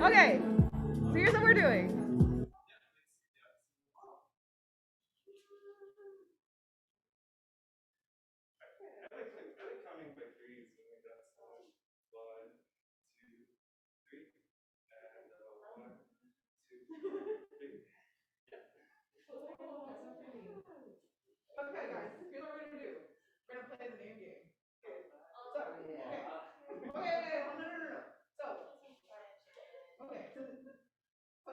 Okay, so here's what we're doing. I like counting by threes when we dance. 1, 2, 3, and 1, 2, 3. Okay, guys, here's what we're gonna do. We're gonna play the name game. Okay. So, okay, no. So, okay, so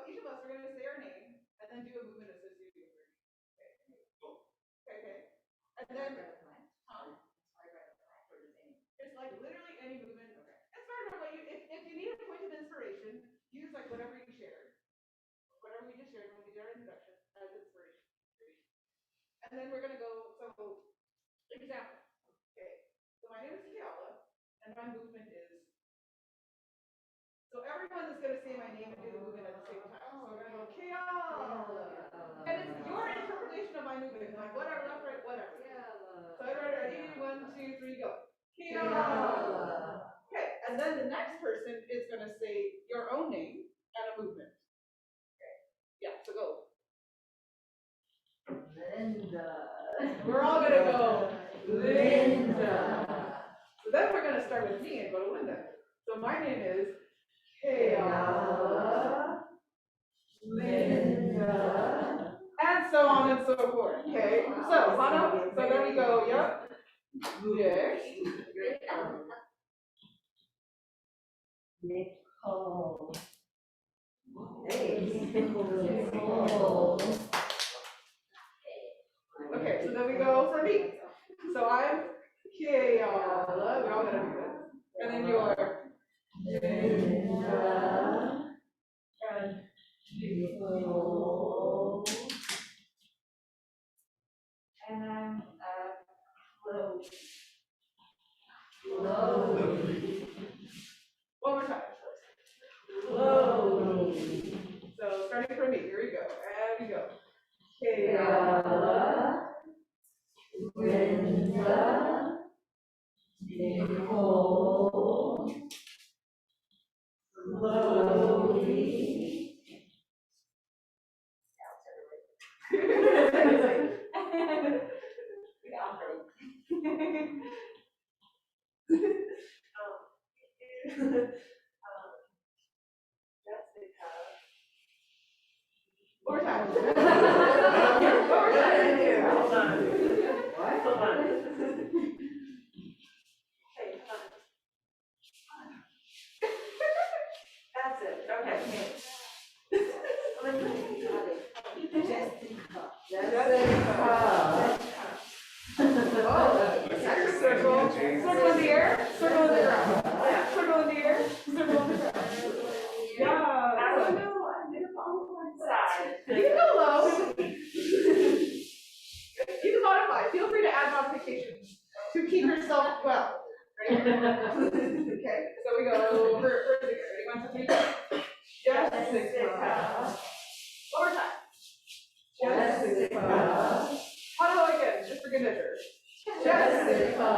each of us are gonna say our name and then do a movement associated with your name. Okay. And then, it's like literally any movement. It's fine for what you, if you need a point of inspiration, use like whatever you shared. Whatever we just shared when we did our introduction as inspiration. And then we're gonna go, so, example. Okay, so my name is Kiala, and my movement is, so everyone is gonna say my name and do the movement at the same time. So we're gonna go Kiala. And it's your interpretation of my movement, like whatever, left, right, whatever. So everybody ready? 1, 2, 3, go. Kiala. Okay, and then the next person is gonna say your own name and a movement. Okay, yeah, so go. Linda. We're all gonna go, Linda. So then we're gonna start with me and go to Linda. So my name is Kayala, Linda, and so on and so forth. Okay, so Hana, so there we go, yep. Yes. Nicole. Okay, so then we go for me. So I'm Kayala, we're all gonna do this. And then you are Linda, and Nicole. And I'm Chloe. One more time. Slowly. So starting from me, here we go, and we go. Kayla, Linda, Nicole, Chloe. One more time. One more time. Hold on. What? Hold on. Okay, come on. That's it. Okay. Jessica. Oh, circle. Circle in the air. Circle in the ground. Yeah. Circle in the air. Circle in the ground. Yeah. I don't know. I'm gonna follow one side. You can go low. You can modify. Feel free to add modifications to keep yourself well. Right? Okay. So we go over the air. Ready? 1, 2, 3. Jessica. One more time. Jessica. How again? Just for good measure. Jessica.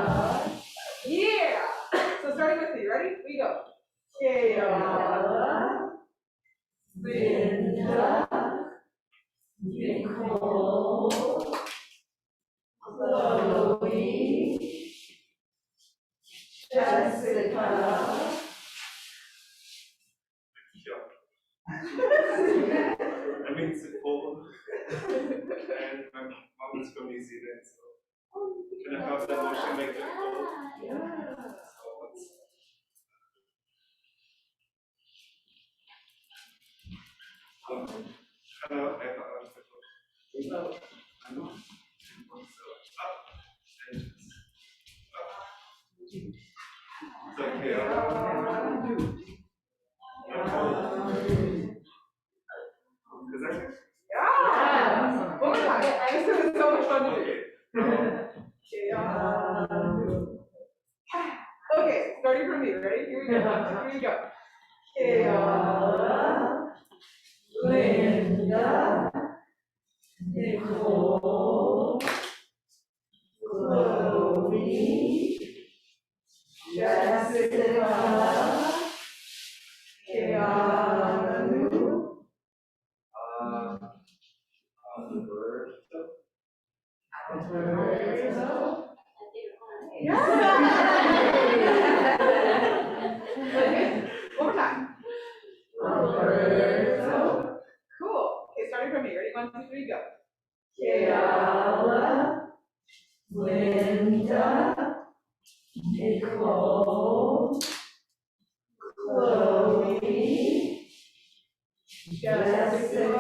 Yeah. So starting with me. Ready? We go. Kayla. Linda. Nicole. Chloe. Jessica. I mean, Nicole. And my mom is from New Zealand, so can I have that motion like Nicole? Yeah. Hello, I thought I know. It's okay. Is that it? Yeah. One more time. This is so much fun to do. Okay, starting from me. Ready? Here we go. Here we go. Kayla, Linda, Nicole, Chloe, Jessica, Keanu, Alberto. Yeah. One more time. Alberto. Cool. Okay, starting from me. Ready? 1, 2, 3, go. Kayla, Linda, Nicole, Chloe, Jessica,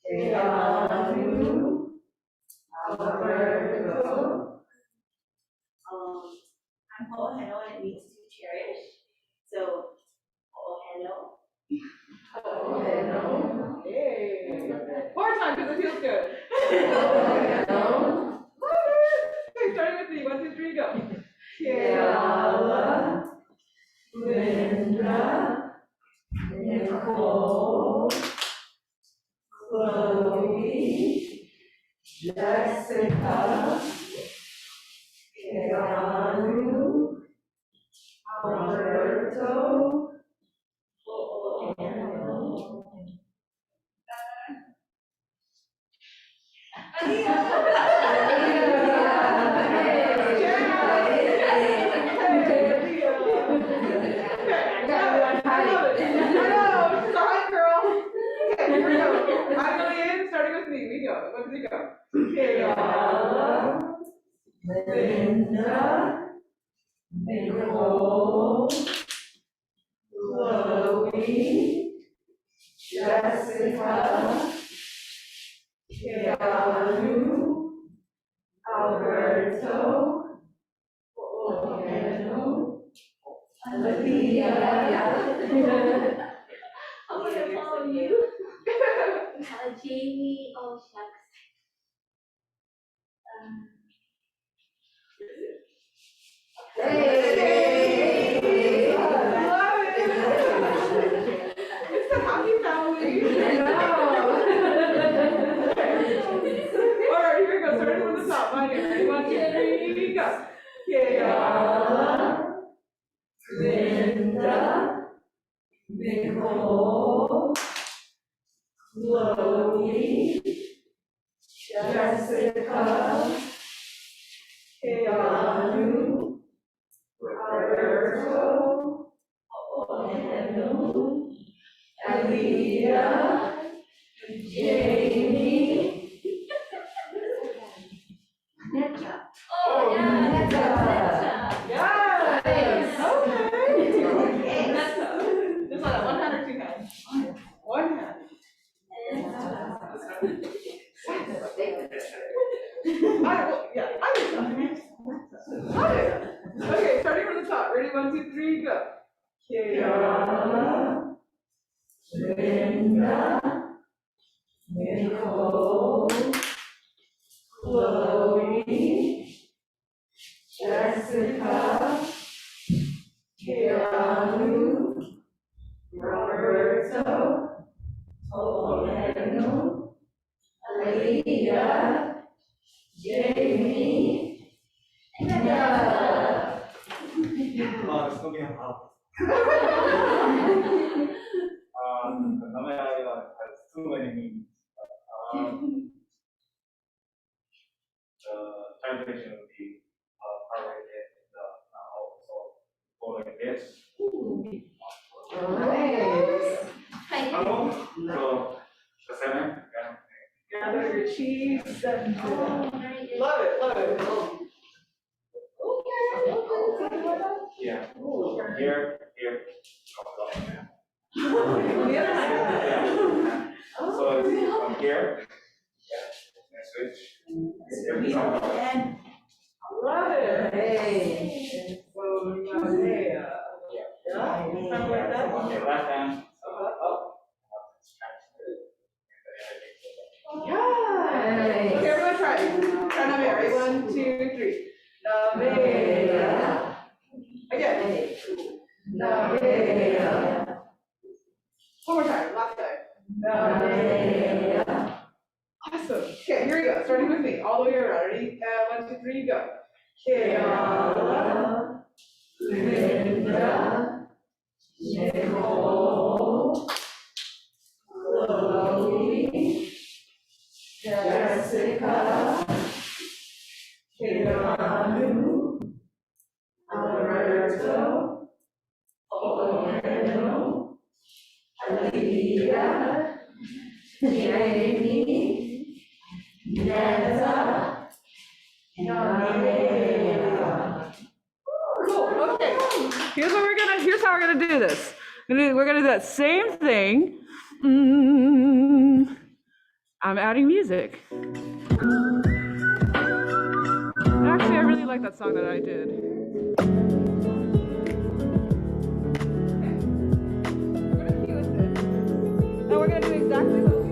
Keanu, Alberto. I'm Ho'oheno, and it means to cherish. So, Ho'oheno. Ho'oheno. Yay. More time because it feels good. Ho'oheno. Okay, starting with me. 1, 2, 3, go. Kayla, Linda, Nicole, Chloe, Jessica, Keanu, Alberto, Linda, Nicole, Chloe, Jessica, Keanu, Alberto, Ho'oheno, Aliyah. I'm gonna follow you. Jamie, oh shucks. Kayala, Linda, Nicole, Chloe, Jessica, Keanu, Roberto, Anu, Aliyah, Jamie. Oh, yeah, that's Yes. Okay. Okay. Just like 100 2 hands. One hand. Okay, starting from the top. Ready? 1, 2, 3, go. Kiara, Linda, Nicole, Chloe, Jessica, Keanu, Roberto, Oleno, Aliyah, Jamie, Nella. It's gonna be a hard. Namaya has too many meanings. The translation would be correlated also go like this. So the center. Gather your cheese and love it, love it. Yeah. So from here. The other Yeah. So it's from here. Yeah. Switch. And love it. Hey. So yeah. Something like that. Okay, left hand. Up. Yeah. Okay, everyone try it. Try Navea. Ready? 1, 2, 3. Navea. Again. Navea. One more time. Last time. Navea. Awesome. Okay, here we go. Starting with me. All the way around. Ready? 1, 2, 3, go. Kiara, Linda, Nicole, Chloe, Jessica, Keanu, Alberto, Oleno, Aliyah, Jamie, Nessa, Nella. Cool. Okay. Here's how we're gonna do this. We're gonna do that same thing. I'm adding music. Actually, I really like that song that I did. Okay. We're gonna cue with it. Now we're gonna do exactly what we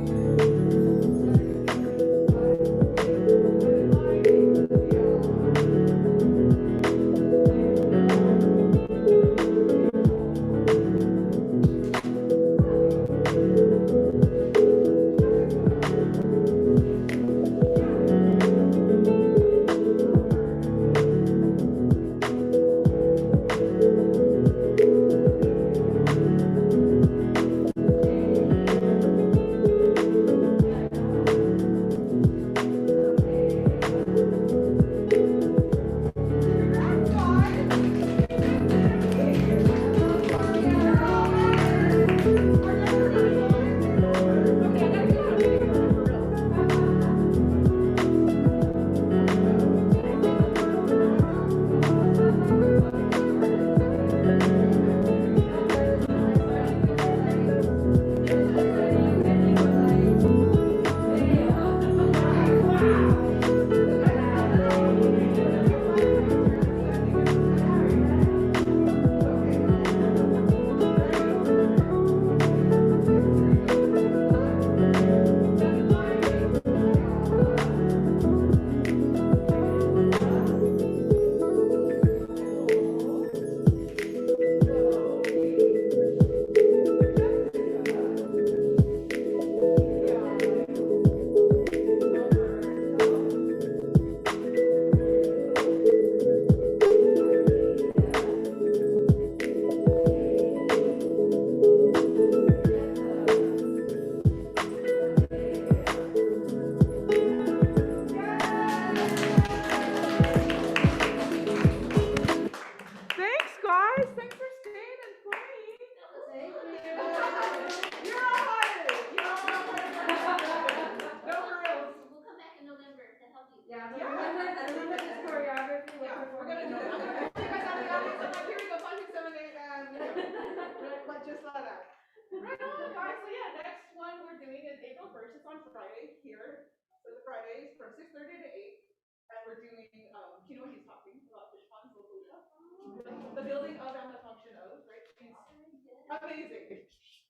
Amazing.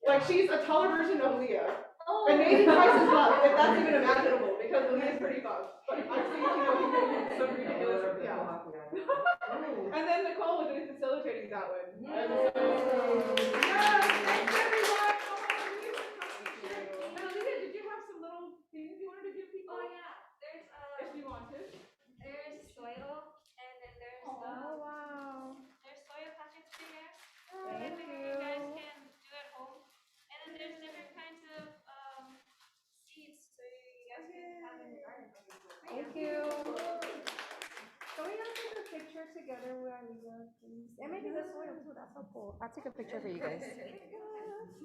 Like she's a taller version of Aliyah. And maybe twice as buff, if that's even imaginable, because Aliyah's pretty buff. But I've seen, some ridiculous, yeah. And then Nicole was doing facilitating that one. Yes, thanks everyone. And Aliyah, did you have some little things you wanted to give people? Oh yeah, there's If you wanted. there's soil, and then there's wow. there's soil packets here. Thank You you. guys can do at home. And then there's different kinds of seeds, so you guys can have in your garden. Thank you. Can we all take a picture together where we go, please? And maybe this soil too, that's so cool. I'll take a picture for you guys. Okay.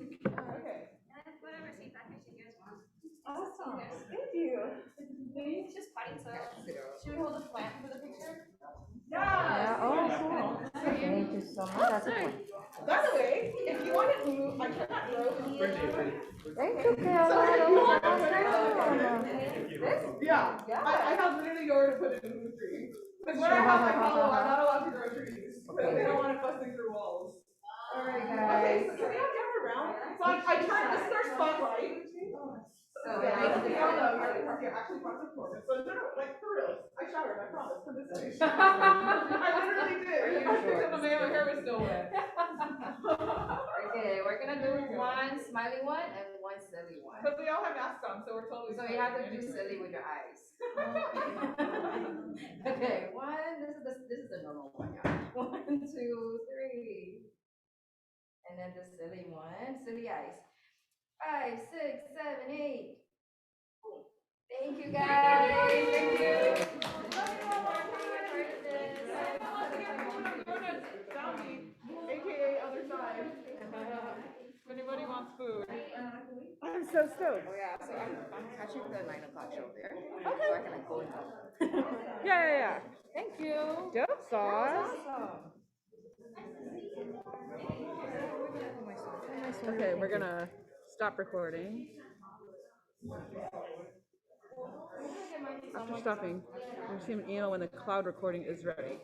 And whatever seed package you guys want. Awesome. Thank you. It's just potting soil. Should we hold a plant for the picture? Yeah. Oh, cool. Thank you so much. That's a point. By the way, if you want it moved, I cannot grow. Thank you, So if you want to put it This? yeah, I have literally nowhere to put it in the tree. Because where I have my hollow, I'm not allowed to grow trees. Because they don't want it busting through walls. Alright, Okay, guys. so can we all gather around? So I turned, this is our spotlight. So, Yeah, I don't know, I actually brought some for it. So no, like for real, I showered, I promise, for this day. I literally did. Except my hair was still wet. Okay, we're gonna do one smiley one and one silly one. But we all have masks on, so we're totally. So you have to do silly with your eyes. Okay, this is the normal one, yeah. 1, 2, 3. And then the silly one, silly eyes. 5, 6, 7, 8. Boom. Thank you guys. Thank you. AKA other side. If anybody wants food. I'm so stoked. Oh yeah, so I'm catching the 9 o'clock show there. Okay. So I can like go and come. Yeah. Thank you. Dope sauce. Awesome. Okay, we're gonna stop recording. After stopping, we receive an email when the cloud recording is ready.